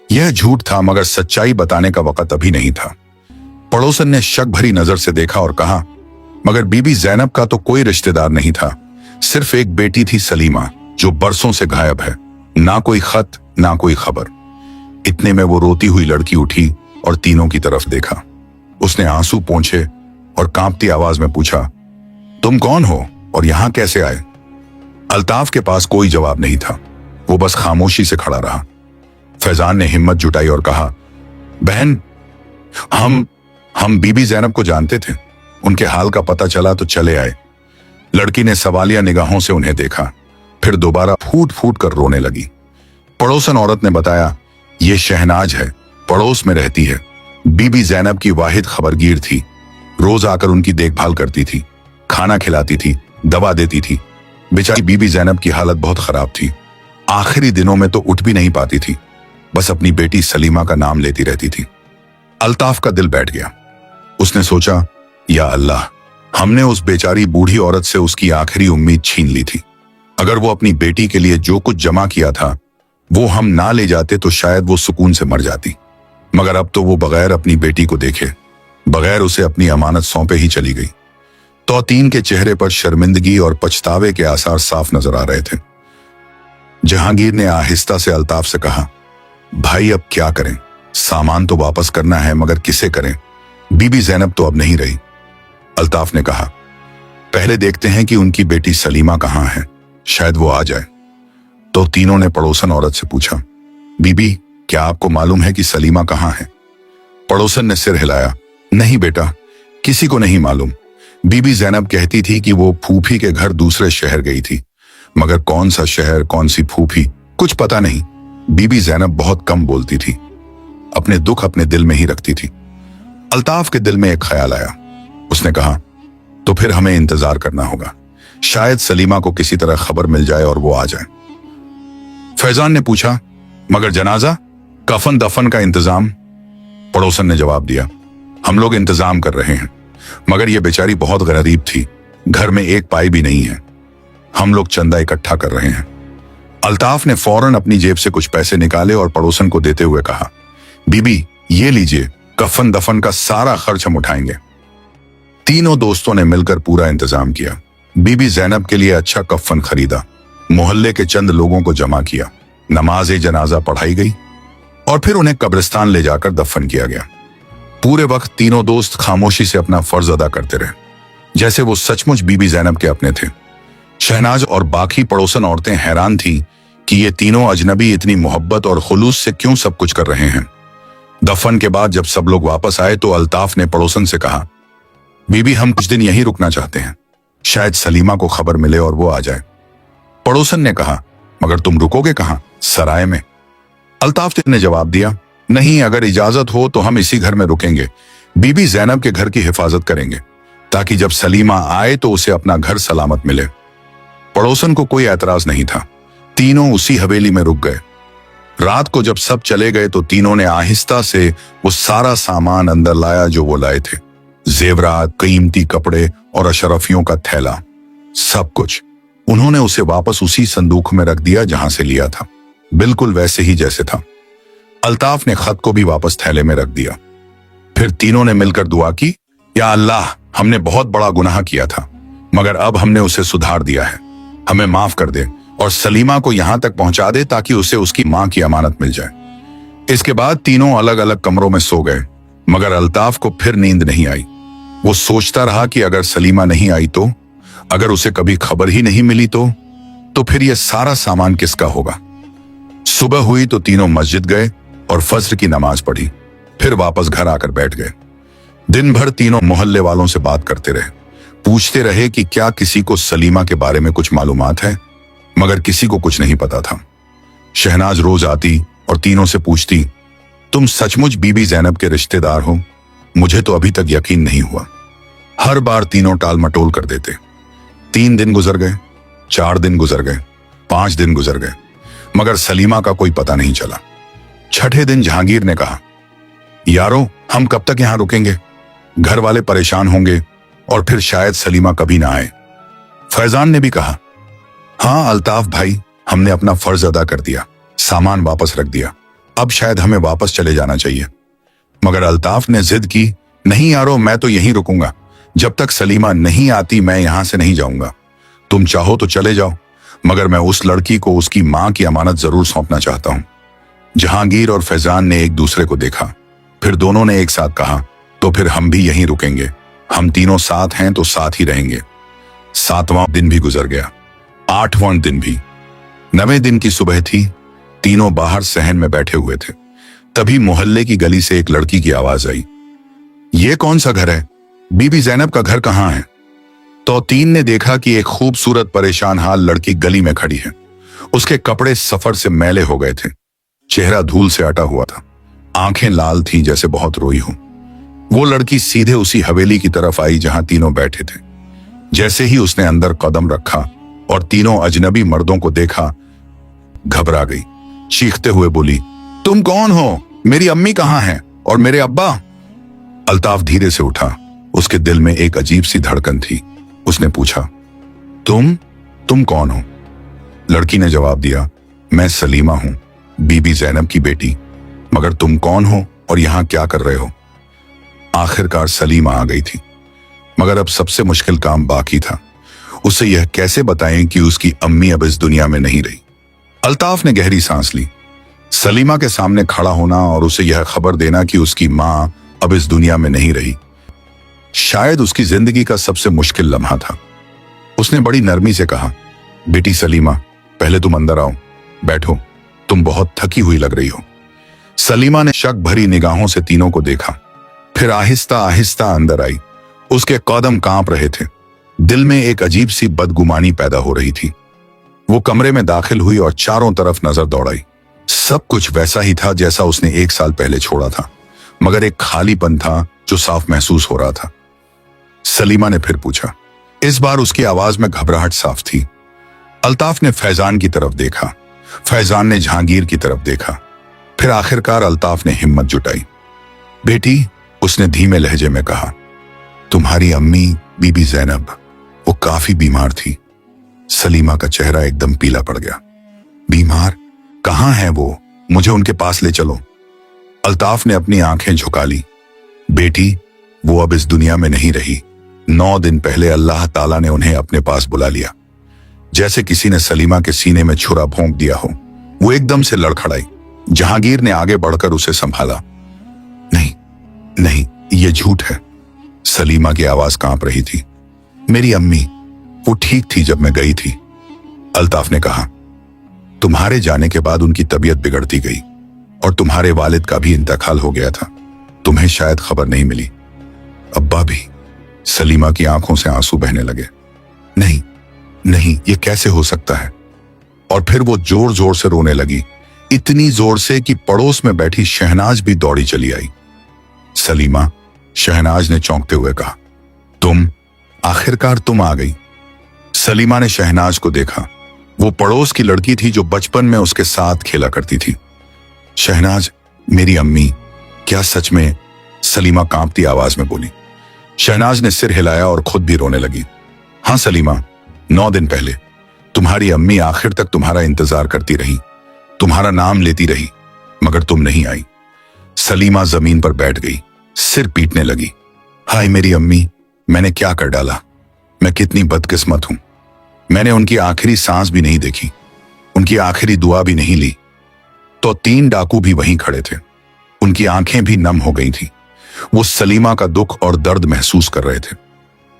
यह झूठ था, मगर सच्चाई बताने का वक्त अभी नहीं था। पड़ोसन ने शक भरी नजर से देखा और कहा, मगर बीबी ज़ैनब का तो कोई रिश्तेदार नहीं था, सिर्फ एक बेटी थी सलीमा, जो बरसों से गायब है। ना कोई खत, ना कोई खबर। इतने में वो रोती हुई लड़की उठी और तीनों की तरफ देखा। उसने आंसू पोंछे और कांपती आवाज में पूछा, तुम कौन हो और यहां कैसे आए? अल्ताफ के पास कोई जवाब नहीं था। वो बस खामोशी से खड़ा रहा। फैजान ने हिम्मत जुटाई और कहा, बहन, हम बीबी ज़ैनब को जानते थे। उनके हाल का पता चला तो चले आए। लड़की ने सवालिया निगाहों से उन्हें देखा, फिर दोबारा फूट फूट कर रोने लगी। पड़ोसन औरत ने बताया, ये शहनाज है, पड़ोस में रहती है। बीबी ज़ैनब की वाहिद खबरगीर थी। रोज आकर उनकी देखभाल करती थी, खाना खिलाती थी, दवा देती थी। बेचारी बीबी ज़ैनब की हालत बहुत खराब थी। आखिरी दिनों में तो उठ भी नहीं पाती थी, बस अपनी बेटी सलीमा का नाम लेती रहती थी। अल्ताफ का दिल बैठ गया। उसने सोचा, या अल्लाह, हमने उस बेचारी बूढ़ी औरत से उसकी आखिरी उम्मीद छीन ली थी। अगर वो अपनी बेटी के लिए जो कुछ जमा किया था वो हम ना ले जाते तो शायद वो सुकून से मर जाती, मगर अब तो वो बगैर अपनी बेटी को देखे, बगैर उसे अपनी अमानत सौंपे ही चली गई। तौतीन के चेहरे पर शर्मिंदगी और पछतावे के आसार साफ नजर आ रहे थे। जहांगीर ने आहिस्ता से अल्ताफ से कहा, भाई अब क्या करें? सामान तो वापस करना है, मगर किसे करें? बीबी ज़ैनब तो अब नहीं रही। अल्ताफ ने कहा, पहले देखते हैं कि उनकी बेटी सलीमा कहाँ है, शायद वो आ जाए। तो तीनों ने पड़ोसन औरत से पूछा, बीबी, क्या आपको मालूम है कि सलीमा कहाँ है? पड़ोसन ने सिर हिलाया, नहीं बेटा, किसी को नहीं मालूम। बीबी ज़ैनब कहती थी कि वो फूफी के घर दूसरे शहर गई थी, मगर कौन सा शहर, कौन सी फूफी, कुछ पता नहीं। बीबी ज़ैनब बहुत कम बोलती थी, अपने दुख अपने दिल में ही रखती थी। अल्ताफ के दिल में एक ख्याल आया। उसने कहा, तो फिर हमें इंतजार करना होगा। शायद सलीमा को किसी तरह खबर मिल जाए और वो आ जाए। फैजान ने पूछा, मगर जनाजा, कफन दफन का इंतजाम? पड़ोसन ने जवाब दिया, हम लोग इंतजाम कर रहे हैं, मगर यह बेचारी बहुत गरीब थी, घर में एक पाई भी नहीं है। हम लोग चंदा इकट्ठा कर रहे हैं। अल्ताफ ने फौरन अपनी जेब से कुछ पैसे निकाले और पड़ोसन को देते हुए कहा, बीबी, ये लीजिए, कफन दफन का सारा खर्च हम उठाएंगे। तीनों दोस्तों ने मिलकर पूरा इंतजाम किया। बीबी ज़ैनब के लिए अच्छा कफन खरीदा, मोहल्ले के चंद लोगों को जमा किया, नमाज जनाजा पढ़ाई गई और फिर उन्हें कब्रिस्तान ले जाकर दफन किया गया। पूरे वक्त तीनों दोस्त खामोशी से अपना फर्ज अदा करते रहे, जैसे वो सचमुच बीबी ज़ैनब के अपने थे। शहनाज और बाकी पड़ोसन औरतें हैरान थी कि ये तीनों अजनबी इतनी मोहब्बत और खुलूस से क्यों सब कुछ कर रहे हैं। दफन के बाद जब सब लोग वापस आए तो अल्ताफ ने पड़ोसन से कहा, बीबी, हम कुछ दिन यहीं रुकना चाहते हैं, शायद सलीमा को खबर मिले और वो आ जाए। पड़ोसन ने कहा, मगर तुम रुकोगे कहां? सराय में। अल्ताफ ने जवाब दिया, नहीं, अगर इजाजत हो तो हम इसी घर में रुकेंगे। बीबी ज़ैनब के घर की हिफाजत करेंगे, ताकि जब सलीमा आए तो उसे अपना घर सलामत मिले। पड़ोसन को कोई एतराज नहीं था। तीनों उसी हवेली में रुक गए। रात को जब सब चले गए तो तीनों ने आहिस्ता से वो सारा सामान अंदर लाया जो वो लाए थे। जेवरात, कीमती कपड़े और अशरफियों का थैला, सब कुछ। उन्होंने उसे वापस उसी संदूक में रख दिया जहां से लिया था, बिल्कुल वैसे ही जैसे था। अल्ताफ ने खत को भी वापस थैले में रख दिया। फिर तीनों ने मिलकर दुआ की, या अल्लाह, हमने बहुत बड़ा गुनाह किया था, मगर अब हमने उसे सुधार दिया है, हमें माफ कर दे और सलीमा को यहां तक पहुंचा दे ताकि उसे उसकी मां की अमानत मिल जाए। इसके बाद तीनों अलग अलग कमरों में सो गए, मगर अल्ताफ को फिर नींद नहीं आई। वो सोचता रहा कि अगर सलीमा नहीं आई तो, अगर उसे कभी खबर ही नहीं मिली तो फिर यह सारा सामान किसका होगा। सुबह हुई तो तीनों मस्जिद गए और फज्र की नमाज पढ़ी, फिर वापस घर आकर बैठ गए। दिन भर तीनों मोहल्ले वालों से बात करते रहे, पूछते रहे कि क्या किसी को सलीमा के बारे में कुछ मालूमात है, मगर किसी को कुछ नहीं पता था। शहनाज रोज आती और तीनों से पूछती, तुम सचमुच बीबी जैनब के रिश्तेदार हो? मुझे तो अभी तक यकीन नहीं हुआ। हर बार तीनों टाल मटोल कर देते। 3 दिन गुजर गए, 4 दिन गुजर गए, 5 दिन गुजर गए, मगर सलीमा का कोई पता नहीं चला। छठे दिन जहांगीर ने कहा, यारो, हम कब तक यहां रुकेंगे? घर वाले परेशान होंगे और फिर शायद सलीमा कभी ना आए। फैजान ने भी कहा, हाँ अल्ताफ भाई, हमने अपना फर्ज अदा कर दिया, सामान वापस रख दिया, अब शायद हमें वापस चले जाना चाहिए। मगर अल्ताफ ने जिद की, नहीं यारो, मैं तो यहीं रुकूंगा, जब तक सलीमा नहीं आती मैं यहां से नहीं जाऊंगा। तुम चाहो तो चले जाओ, मगर मैं उस लड़की को उसकी मां की अमानत जरूर सौंपना चाहता हूं। जहांगीर और फैजान ने एक दूसरे को देखा, फिर दोनों ने एक साथ कहा, तो फिर हम भी यहीं रुकेंगे, हम तीनों साथ हैं तो साथ ही रहेंगे। 7वां दिन भी गुजर गया, 8वां दिन भी। 9वें दिन की सुबह थी, तीनों बाहर सहन में बैठे हुए थे। तभी मोहल्ले की गली से एक लड़की की आवाज आई, ये कौन सा घर है? बीबी जैनब का घर कहाँ है? तो तीन ने देखा कि एक खूबसूरत परेशान हाल लड़की गली में खड़ी है। उसके कपड़े सफर से मैले हो गए थे, चेहरा धूल से अटा हुआ था, आंखें लाल थीं जैसे बहुत रोई हो। वो लड़की सीधे उसी हवेली की तरफ आई जहां तीनों बैठे थे। जैसे ही उसने अंदर कदम रखा और तीनों अजनबी मर्दों को देखा, घबरा गई, चीखते हुए बोली, तुम कौन हो? मेरी अम्मी कहाँ हैं? और मेरे अब्बा? अल्ताफ धीरे से उठा, उसके दिल में एक अजीब सी धड़कन थी। उसने पूछा, तुम कौन हो? लड़की ने जवाब दिया, मैं सलीमा हूं, बीबी जैनब की बेटी। मगर तुम कौन हो और यहां क्या कर रहे हो? आखिरकार सलीमा आ गई थी, मगर अब सबसे मुश्किल काम बाकी था। उसे यह कैसे बताएं कि उसकी अम्मी अब इस दुनिया में नहीं रही। अल्ताफ ने गहरी सांस ली। सलीमा के सामने खड़ा होना और उसे यह खबर देना कि उसकी मां अब इस दुनिया में नहीं रही, शायद उसकी जिंदगी का सबसे मुश्किल लम्हा था। उसने बड़ी नरमी से कहा, बेटी सलीमा, पहले तुम अंदर आओ, बैठो, तुम बहुत थकी हुई लग रही हो। सलीमा ने शक भरी निगाहों से तीनों को देखा, फिर आहिस्ता आहिस्ता अंदर आई। उसके कदम कांप रहे थे, दिल में एक अजीब सी बदगुमानी पैदा हो रही थी। वो कमरे में दाखिल हुई और चारों तरफ नजर दौड़ाई। सब कुछ वैसा ही था जैसा उसने 1 साल पहले छोड़ा था, मगर एक खालीपन था जो साफ महसूस हो रहा था। सलीमा ने फिर पूछा, इस बार उसकी आवाज में घबराहट साफ थी। अल्ताफ ने फैजान की तरफ देखा, फैजान ने जहांगीर की तरफ देखा, फिर आखिरकार अल्ताफ ने हिम्मत जुटाई। बेटी, उसने धीमे लहजे में कहा, तुम्हारी अम्मी बीबी जैनब, वो काफी बीमार थी। सलीमा का चेहरा एकदम पीला पड़ गया। बीमार? कहाँ है वो? मुझे उनके पास ले चलो। अल्ताफ ने अपनी आंखें झुका ली। बेटी, वो अब इस दुनिया में नहीं रही। 9 दिन पहले अल्लाह ताला ने उन्हें अपने पास बुला लिया। जैसे किसी ने सलीमा के सीने में छुरा भोंक दिया हो, वो एकदम से लड़खड़ाई। जहांगीर ने आगे बढ़कर उसे संभाला। नहीं नहीं, ये झूठ है। सलीमा की आवाज कांप रही थी। मेरी अम्मी, वो ठीक थी जब मैं गई थी। अल्ताफ ने कहा, तुम्हारे जाने के बाद उनकी तबीयत बिगड़ती गई और तुम्हारे वालिद का भी इंतकाल हो गया था। तुम्हें शायद खबर नहीं मिली। अब्बा भी? सलीमा की आंखों से आंसू बहने लगे। नहीं नहीं, ये कैसे हो सकता है? और फिर वो जोर जोर से रोने लगी, इतनी जोर से कि पड़ोस में बैठी शहनाज भी दौड़ी चली आई। सलीमा, शहनाज ने चौंकते हुए कहा, आखिरकार तुम आ गई। सलीमा ने शहनाज को देखा। वो पड़ोस की लड़की थी जो बचपन में उसके साथ खेला करती थी। शहनाज, मेरी अम्मी, क्या सच में? सलीमा कांपती आवाज में बोली। शहनाज ने सिर हिलाया और खुद भी रोने लगी। हाँ सलीमा, 9 दिन पहले तुम्हारी अम्मी आखिर तक तुम्हारा इंतजार करती रही, तुम्हारा नाम लेती रही, मगर तुम नहीं आई। सलीमा जमीन पर बैठ गई, सिर पीटने लगी। हाय मेरी अम्मी, मैंने क्या कर डाला? मैं कितनी बदकिस्मत हूं। मैंने उनकी आखिरी सांस भी नहीं देखी, उनकी आखिरी दुआ भी नहीं ली। तो 3 डाकू भी वहीं खड़े थे, उनकी आंखें भी नम हो गई थी। वो सलीमा का दुख और दर्द महसूस कर रहे थे।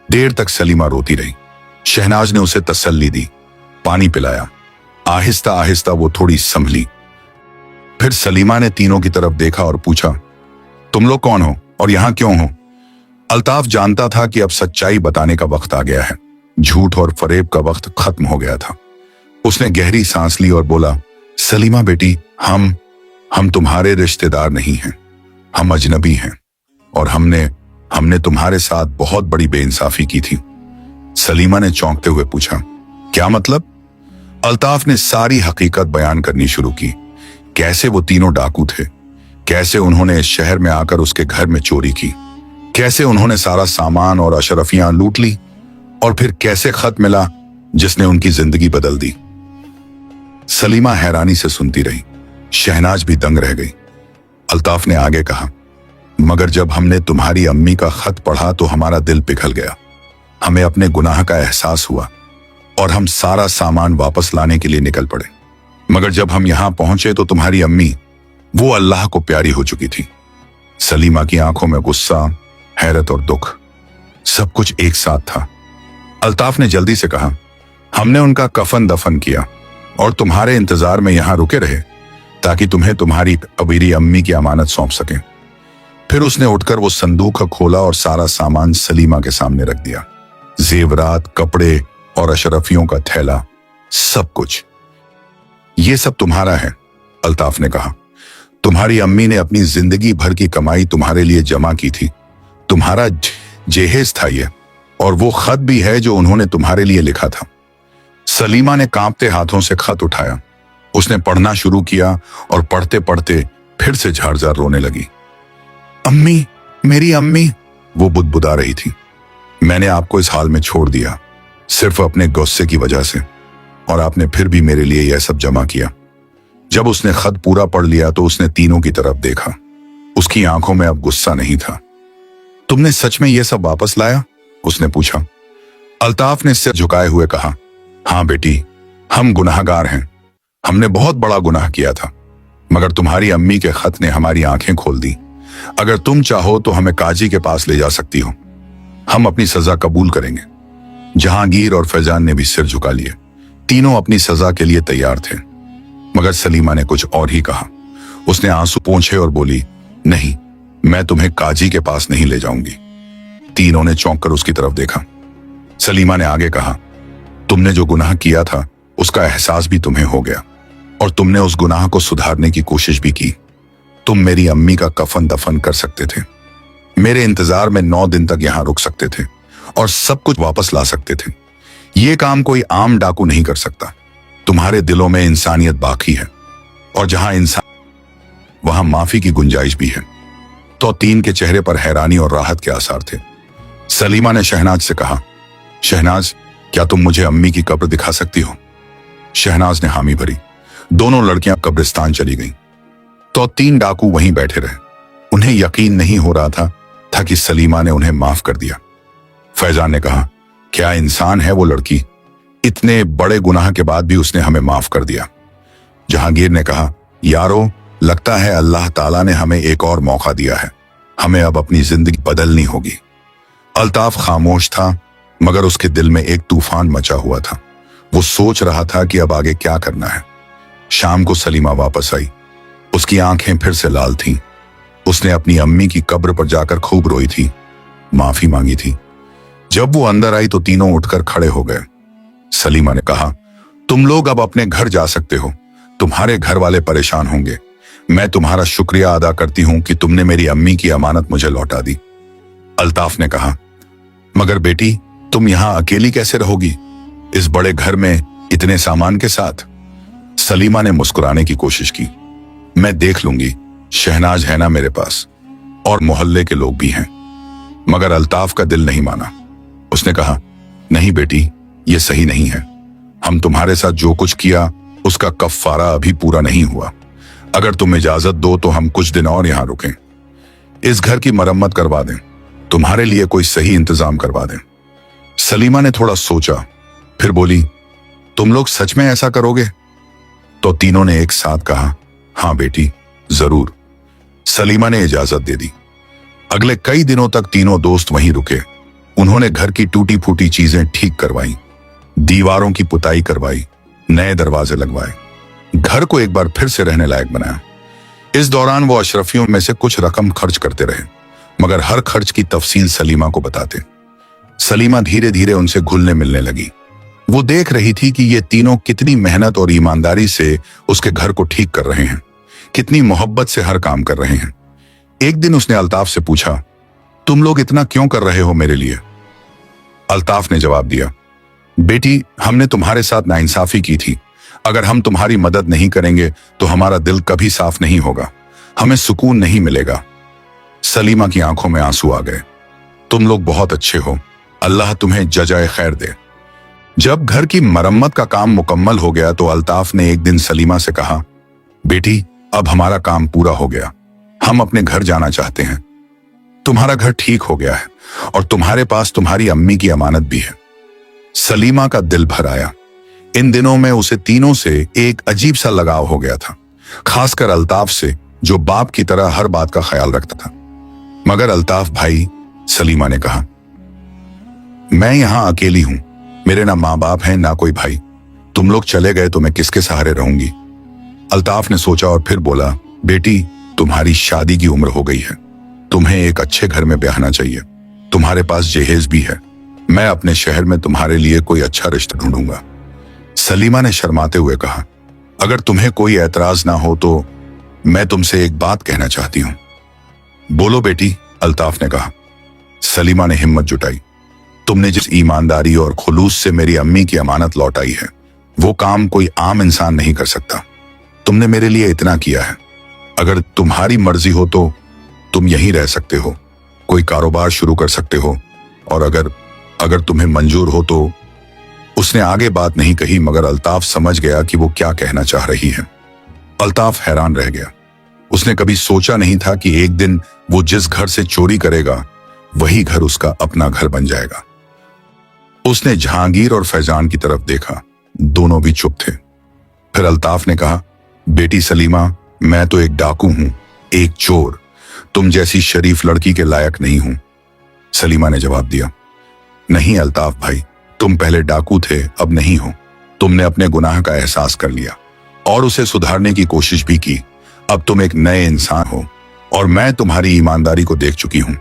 देर तक सलीमा रोती रही। शहनाज ने उसे तसल्ली दी, पानी पिलाया। आहिस्ता आहिस्ता वो थोड़ी संभली। फिर सलीमा ने तीनों की तरफ देखा और पूछा, तुम लोग कौन हो और यहां क्यों हो? अल्ताफ जानता था कि अब सच्चाई बताने का वक्त आ गया है। झूठ और फरेब का वक्त खत्म हो गया था। उसने गहरी सांस ली और बोला, सलीमा बेटी, हम तुम्हारे रिश्तेदार नहीं हैं, हम अजनबी हैं और हमने तुम्हारे साथ बहुत बड़ी बेइंसाफी की थी। सलीमा ने चौंकते हुए पूछा, क्या मतलब? अल्ताफ ने सारी हकीकत बयान करनी शुरू की। कैसे वो तीनों डाकू थे, कैसे उन्होंने इस शहर में आकर उसके घर में चोरी की, कैसे उन्होंने सारा सामान और अशरफियां लूट ली, और फिर कैसे खत मिला जिसने उनकी जिंदगी बदल दी। सलीमा हैरानी से सुनती रही। शहनाज भी दंग रह गई। अल्ताफ ने आगे कहा, मगर जब हमने तुम्हारी अम्मी का खत पढ़ा तो हमारा दिल पिघल गया। हमें अपने गुनाह का एहसास हुआ और हम सारा सामान वापस लाने के लिए निकल पड़े। मगर जब हम यहां पहुंचे तो तुम्हारी अम्मी वो अल्लाह को प्यारी हो चुकी थी। सलीमा की आंखों में गुस्सा, हैरत और दुख, सब कुछ एक साथ था। अल्ताफ ने जल्दी से कहा, हमने उनका कफन दफन किया और तुम्हारे इंतजार में यहां रुके रहे ताकि तुम्हें तुम्हारी अबीरी अम्मी की अमानत सौंप सकें। फिर उसने उठकर वो संदूक खोला और सारा सामान सलीमा के सामने रख दिया। जेवरात, कपड़े और अशरफियों का थैला, सब कुछ। ये सब तुम्हारा है, अल्ताफ ने कहा। तुम्हारी अम्मी ने अपनी जिंदगी भर की कमाई तुम्हारे लिए जमा की थी। तुम्हारा जेहेज था ये, और वो खत भी है जो उन्होंने तुम्हारे लिए लिखा था। सलीमा ने कांपते हाथों से खत उठाया। उसने पढ़ना शुरू किया और पढ़ते पढ़ते फिर से झारझार रोने लगी। अम्मी, मेरी अम्मी, वो बुदबुदा रही थी। मैंने आपको इस हाल में छोड़ दिया सिर्फ अपने गुस्से की वजह से, और आपने फिर भी मेरे लिए यह सब जमा किया। जब उसने खत पूरा पढ़ लिया तो उसने तीनों की तरफ देखा। उसकी आंखों में अब गुस्सा नहीं था। तुमने सच में यह सब वापस लाया? उसने पूछा। अल्ताफ ने सिर झुकाए हुए कहा, हाँ बेटी, हम गुनाहगार हैं। हमने बहुत बड़ा गुनाह किया था, मगर तुम्हारी अम्मी के खत ने हमारी आंखें खोल दी। अगर तुम चाहो तो हमें काजी के पास ले जा सकती हो, हम अपनी सजा कबूल करेंगे। जहांगीर और फैजान ने भी सिर झुका लिए। तीनों अपनी सजा के लिए तैयार थे, मगर सलीमा ने कुछ और ही कहा। उसने आंसू पोंछे और बोली, नहीं, मैं तुम्हें काजी के पास नहीं ले जाऊंगी। तीनों ने चौंक कर उसकी तरफ देखा। सलीमा ने आगे कहा, तुमने जो गुनाह किया था उसका एहसास भी तुम्हें हो गया, और तुमने उस गुनाह को सुधारने की कोशिश भी की। तुम मेरी अम्मी का कफन दफन कर सकते थे, मेरे इंतजार में 9 दिन तक यहां रुक सकते थे और सब कुछ वापस ला सकते थे। ये काम कोई आम डाकू नहीं कर सकता। तुम्हारे दिलों में इंसानियत बाकी है, और जहां इंसान वहां माफी की गुंजाइश भी है। तो तीन के चेहरे पर हैरानी और राहत के आसार थे। सलीमा ने शहनाज से कहा, शहनाज, क्या तुम मुझे अम्मी की कब्र दिखा सकती हो? शहनाज ने हामी भरी। दोनों लड़कियां कब्रिस्तान चली गईं। तो 3 डाकू वहीं बैठे रहे। उन्हें यकीन नहीं हो रहा था कि सलीमा ने उन्हें माफ कर दिया। फैजान ने कहा, क्या इंसान है वो लड़की, इतने बड़े गुनाह के बाद भी उसने हमें माफ कर दिया। जहांगीर ने कहा, यारो, लगता है अल्लाह ताला ने हमें एक और मौका दिया है, हमें अब अपनी जिंदगी बदलनी होगी। अल्ताफ खामोश था, मगर उसके दिल में एक तूफान मचा हुआ था। वो सोच रहा था कि अब आगे क्या करना है। शाम को सलीमा वापस आई। उसकी आंखें फिर से लाल थीं। उसने अपनी अम्मी की कब्र पर जाकर खूब रोई थी, माफी मांगी थी। जब वो अंदर आई तो तीनों उठकर खड़े हो गए। सलीमा ने कहा, तुम लोग अब अपने घर जा सकते हो, तुम्हारे घर वाले परेशान होंगे। मैं तुम्हारा शुक्रिया अदा करती हूं कि तुमने मेरी अम्मी की अमानत मुझे लौटा दी। अल्ताफ ने कहा, मगर बेटी, तुम यहां अकेली कैसे रहोगी, इस बड़े घर में इतने सामान के साथ? सलीमा ने मुस्कुराने की कोशिश की। मैं देख लूंगी, शहनाज है ना मेरे पास, और मोहल्ले के लोग भी हैं। मगर अल्ताफ का दिल नहीं माना। उसने कहा, नहीं बेटी, ये सही नहीं है। हम तुम्हारे साथ जो कुछ किया उसका कफ्फारा अभी पूरा नहीं हुआ। अगर तुम इजाजत दो तो हम कुछ दिन और यहां रुकें, इस घर की मरम्मत करवा दें, तुम्हारे लिए कोई सही इंतजाम करवा दें। सलीमा ने थोड़ा सोचा, फिर बोली, तुम लोग सच में ऐसा करोगे? तो तीनों ने एक साथ कहा, हाँ बेटी, जरूर। सलीमा ने इजाजत दे दी। अगले कई दिनों तक तीनों दोस्त वहीं रुके। उन्होंने घर की टूटी फूटी चीजें ठीक करवाई, दीवारों की पुताई करवाई, नए दरवाजे लगवाए, घर को एक बार फिर से रहने लायक बनाया। इस दौरान वो अशरफियों में से कुछ रकम खर्च करते रहे, मगर हर खर्च की तफसील सलीमा को बताते। सलीमा धीरे धीरे उनसे घुलने मिलने लगी। वो देख रही थी कि ये तीनों कितनी मेहनत और ईमानदारी से उसके घर को ठीक कर रहे हैं, कितनी मोहब्बत से हर काम कर रहे हैं। एक दिन उसने अल्ताफ से पूछा, तुम लोग इतना क्यों कर रहे हो मेरे लिए? अल्ताफ ने जवाब दिया, बेटी, हमने तुम्हारे साथ नाइंसाफी की थी। अगर हम तुम्हारी मदद नहीं करेंगे तो हमारा दिल कभी साफ नहीं होगा, हमें सुकून नहीं मिलेगा। सलीमा की आंखों में आंसू आ गए। तुम लोग बहुत अच्छे हो, अल्लाह तुम्हें जजाए खैर दे। जब घर की मरम्मत का काम मुकम्मल हो गया तो अल्ताफ ने एक दिन सलीमा से कहा, बेटी, अब हमारा काम पूरा हो गया, हम अपने घर जाना चाहते हैं। तुम्हारा घर ठीक हो गया है और तुम्हारे पास तुम्हारी अम्मी की अमानत भी है। सलीमा का दिल भर आया। इन दिनों में उसे तीनों से एक अजीब सा लगाव हो गया था, खासकर अल्ताफ से, जो बाप की तरह हर बात का ख्याल रखता था। मगर अल्ताफ भाई, सलीमा ने कहा, मैं यहां अकेली हूं, मेरे ना माँ बाप हैं ना कोई भाई। तुम लोग चले गए तो मैं किसके सहारे रहूंगी? अल्ताफ ने सोचा और फिर बोला, बेटी, तुम्हारी शादी की उम्र हो गई है, तुम्हें एक अच्छे घर में ब्याहना चाहिए। तुम्हारे पास जहेज भी है, मैं अपने शहर में तुम्हारे लिए कोई अच्छा रिश्ता ढूंढूंगा। सलीमा ने शर्माते हुए कहा, अगर तुम्हें कोई एतराज ना हो तो मैं तुमसे एक बात कहना चाहती हूं। बोलो बेटी, अल्ताफ ने कहा। सलीमा ने हिम्मत जुटाई, तुमने जिस ईमानदारी और खुलूस से मेरी अम्मी की अमानत लौटाई है, वो काम कोई आम इंसान नहीं कर सकता। तुमने मेरे लिए इतना किया है, अगर तुम्हारी मर्जी हो तो तुम यहीं रह सकते हो, कोई कारोबार शुरू कर सकते हो, और अगर तुम्हें मंजूर हो तो। उसने आगे बात नहीं कही, मगर अल्ताफ समझ गया कि वो क्या कहना चाह रही है। अल्ताफ हैरान रह गया। उसने कभी सोचा नहीं था कि एक दिन वो जिस घर से चोरी करेगा वही घर उसका अपना घर बन जाएगा। उसने जहांगीर और फैजान की तरफ देखा, दोनों भी चुप थे। फिर अल्ताफ ने कहा, बेटी सलीमा, मैं तो एक डाकू हूं, एक चोर, तुम जैसी शरीफ लड़की के लायक नहीं हूं। सलीमा ने जवाब दिया, नहीं अल्ताफ भाई, तुम पहले डाकू थे, अब नहीं हो। तुमने अपने गुनाह का एहसास कर लिया और उसे सुधारने की कोशिश भी की। अब तुम एक नए इंसान हो और मैं तुम्हारी ईमानदारी को देख चुकी हूं।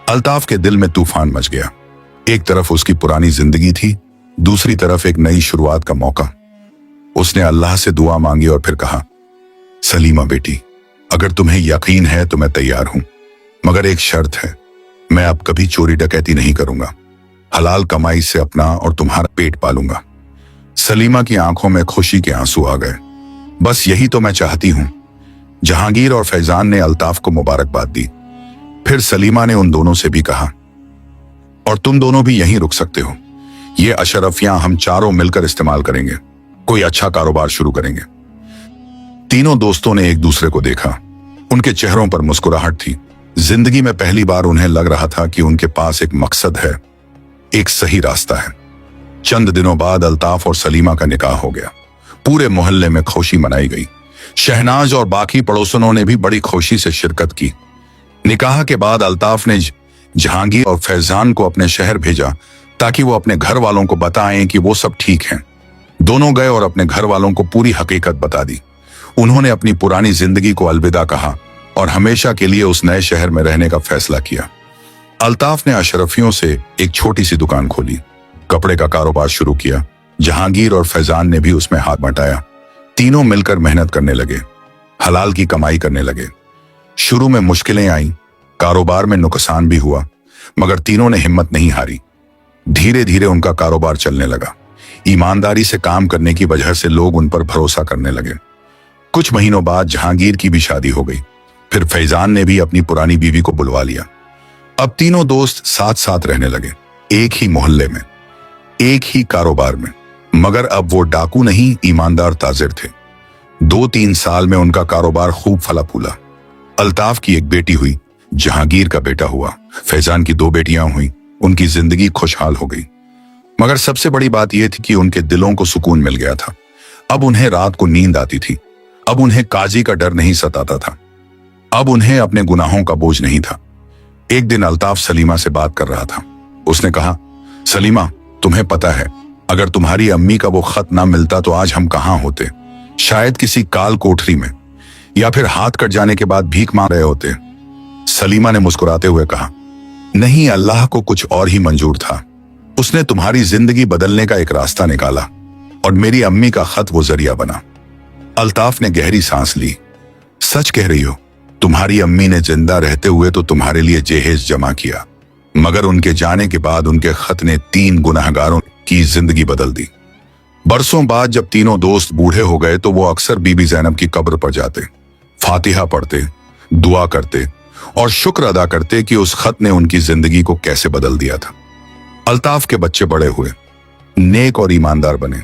अल्ताफ के दिल में तूफान मच गया। एक तरफ उसकी पुरानी जिंदगी थी, दूसरी तरफ एक नई शुरुआत का मौका। उसने अल्लाह से दुआ मांगी और फिर कहा, सलीमा बेटी, अगर तुम्हें यकीन है तो मैं तैयार हूं, मगर एक शर्त है, मैं अब कभी चोरी डकैती नहीं करूंगा, हलाल कमाई से अपना और तुम्हारा पेट पालूंगा। सलीमा की आंखों में खुशी के आंसू आ गए। बस यही तो मैं चाहती हूं। जहांगीर और फैजान ने अल्ताफ को मुबारकबाद दी। फिर सलीमा ने उन दोनों से भी कहा, और तुम दोनों भी यहीं रुक सकते हो, ये अशरफियां हम चारों मिलकर इस्तेमाल करेंगे, कोई अच्छा कारोबार शुरू करेंगे। तीनों दोस्तों ने एक दूसरे को देखा। उनके चेहरों पर मुस्कुराहट थी। जिंदगी में पहली बार उन्हें लग रहा था कि उनके पास एक मकसद है, एक सही रास्ता है। चंद दिनों बाद अल्ताफ और सलीमा का निकाह हो गया। पूरे मोहल्ले में खुशी मनाई गई। शहनाज और बाकी पड़ोसनों ने भी बड़ी खुशी से शिरकत की। निकाह के बाद अल्ताफ ने जहांगीर और फैजान को अपने शहर भेजा ताकि वो अपने घर वालों को बताएं कि वो सब ठीक हैं। दोनों गए और अपने घर वालों को पूरी हकीकत बता दी। उन्होंने अपनी पुरानी जिंदगी को अलविदा कहा और हमेशा के लिए उस नए शहर में रहने का फैसला किया। अल्ताफ ने अशरफियों से एक छोटी सी दुकान खोली, कपड़े का कारोबार शुरू किया। जहांगीर और फैजान ने भी उसमें हाथ बटाया। तीनों मिलकर मेहनत करने लगे, हलाल की कमाई करने लगे। शुरू में मुश्किलें आईं, कारोबार में नुकसान भी हुआ, मगर तीनों ने हिम्मत नहीं हारी। धीरे धीरे उनका कारोबार चलने लगा। ईमानदारी से काम करने की वजह से लोग उन पर भरोसा करने लगे। कुछ महीनों बाद जहांगीर की भी शादी हो गई। फिर फैजान ने भी अपनी पुरानी बीवी को बुलवा लिया। अब तीनों दोस्त साथ साथ रहने लगे, एक ही मोहल्ले में, एक ही कारोबार में। मगर अब वो डाकू नहीं, ईमानदार ताजिर थे। 2-3 साल में उनका कारोबार खूब फला फूला। अल्ताफ की एक बेटी हुई, जहांगीर का बेटा हुआ, फैजान की 2 बेटियां हुई। उनकी जिंदगी खुशहाल हो गई। मगर सबसे बड़ी बात यह थी कि उनके दिलों को सुकून मिल गया था। अब उन्हें रात को नींद आती थी। अब उन्हें काजी का डर नहीं सताता था। अब उन्हें अपने गुनाहों का बोझ नहीं था। एक दिन अल्ताफ सलीमा से बात कर रहा था। उसने कहा, सलीमा, तुम्हें पता है, अगर तुम्हारी अम्मी का वो खत ना मिलता तो आज हम कहां होते? शायद किसी काल कोठरी में, या फिर हाथ कट जाने के बाद भीख मांग रहे होते। सलीमा ने मुस्कुराते हुए कहा, नहीं, अल्लाह को कुछ और ही मंजूर था। उसने तुम्हारी जिंदगी बदलने का एक रास्ता निकाला और मेरी अम्मी का खत वो जरिया बना। अल्ताफ ने गहरी सांस ली। सच कह रही हो, तुम्हारी अम्मी ने जिंदा रहते हुए तो तुम्हारे लिए जहेज जमा किया, मगर उनके जाने के बाद उनके खत ने 3 गुनाहगारों की जिंदगी बदल दी। बरसों बाद जब तीनों दोस्त बूढ़े हो गए तो वो अक्सर बीबी ज़ैनब की कब्र पर जाते, फातिहा पढ़ते, दुआ करते और शुक्र अदा करते कि उस खत ने उनकी जिंदगी को कैसे बदल दिया था। अल्ताफ के बच्चे बड़े हुए, नेक और ईमानदार बने।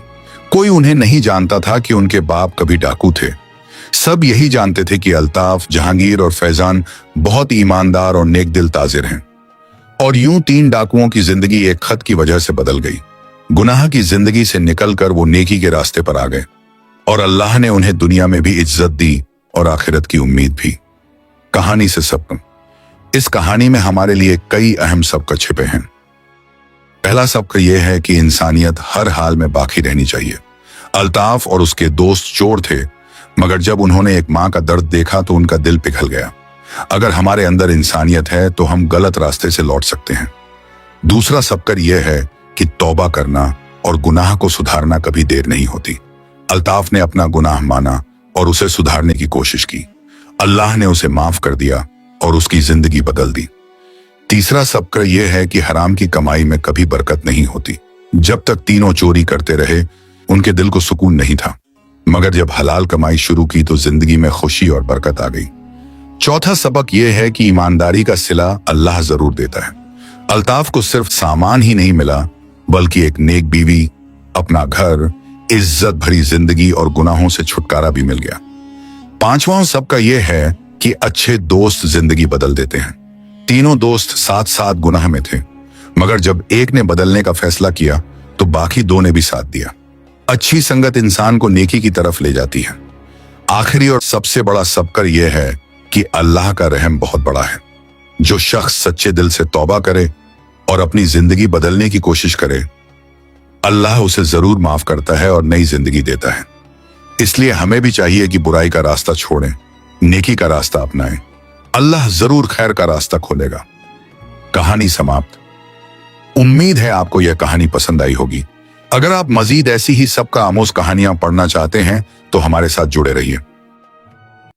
कोई उन्हें नहीं जानता था कि उनके बाप कभी डाकू थे। सब यही जानते थे कि अल्ताफ, जहांगीर और फैजान बहुत ईमानदार और नेक दिल ताजिर हैं। और यूं 3 डाकुओं की जिंदगी एक खत की वजह से बदल गई। गुनाह की जिंदगी से निकलकर वो नेकी के रास्ते पर आ गए और अल्लाह ने उन्हें दुनिया में भी इज्जत दी और आखिरत की उम्मीद भी। कहानी से सबक। इस कहानी में हमारे लिए कई अहम सबक छिपे हैं। पहला सबक यह है कि इंसानियत हर हाल में बाकी रहनी चाहिए। अल्ताफ और उसके दोस्त चोर थे, मगर जब उन्होंने एक मां का दर्द देखा तो उनका दिल पिघल गया। अगर हमारे अंदर इंसानियत है तो हम गलत रास्ते से लौट सकते हैं। दूसरा सबक यह है कि तौबा करना और गुनाह को सुधारना कभी देर नहीं होती। अल्ताफ ने अपना गुनाह माना और उसे सुधारने की कोशिश की। अल्लाह ने उसे माफ कर दिया और उसकी जिंदगी बदल दी। तीसरा सबक यह है कि हराम की कमाई में कभी बरकत नहीं होती। जब तक तीनों चोरी करते रहे, उनके दिल को सुकून नहीं था, मगर जब हलाल कमाई शुरू की तो जिंदगी में खुशी और बरकत आ गई। चौथा सबक यह है कि ईमानदारी का सिला अल्लाह जरूर देता है। अल्ताफ को सिर्फ सामान ही नहीं मिला, बल्कि एक नेक बीवी, अपना घर, इज्जत भरी जिंदगी और गुनाहों से छुटकारा भी मिल गया। पांचवां सबका यह है कि अच्छे दोस्त जिंदगी बदल देते हैं। तीनों दोस्त साथ साथ गुनाह में थे, मगर जब एक ने बदलने का फैसला किया तो बाकी 2 ने भी साथ दिया। अच्छी संगत इंसान को नेकी की तरफ ले जाती है। आखिरी और सबसे बड़ा सबक यह है कि अल्लाह का रहम बहुत बड़ा है। जो शख्स सच्चे दिल से तौबा करे और अपनी जिंदगी बदलने की कोशिश करे, अल्लाह उसे जरूर माफ करता है और नई जिंदगी देता है। इसलिए हमें भी चाहिए कि बुराई का रास्ता छोड़ें, नेकी का रास्ता अपनाएं। अल्लाह जरूर खैर का रास्ता खोलेगा। कहानी समाप्त। उम्मीद है आपको यह कहानी पसंद आई होगी। अगर आप मजीद ऐसी ही सबका आमोज कहानियां पढ़ना चाहते हैं तो हमारे साथ जुड़े रहिए।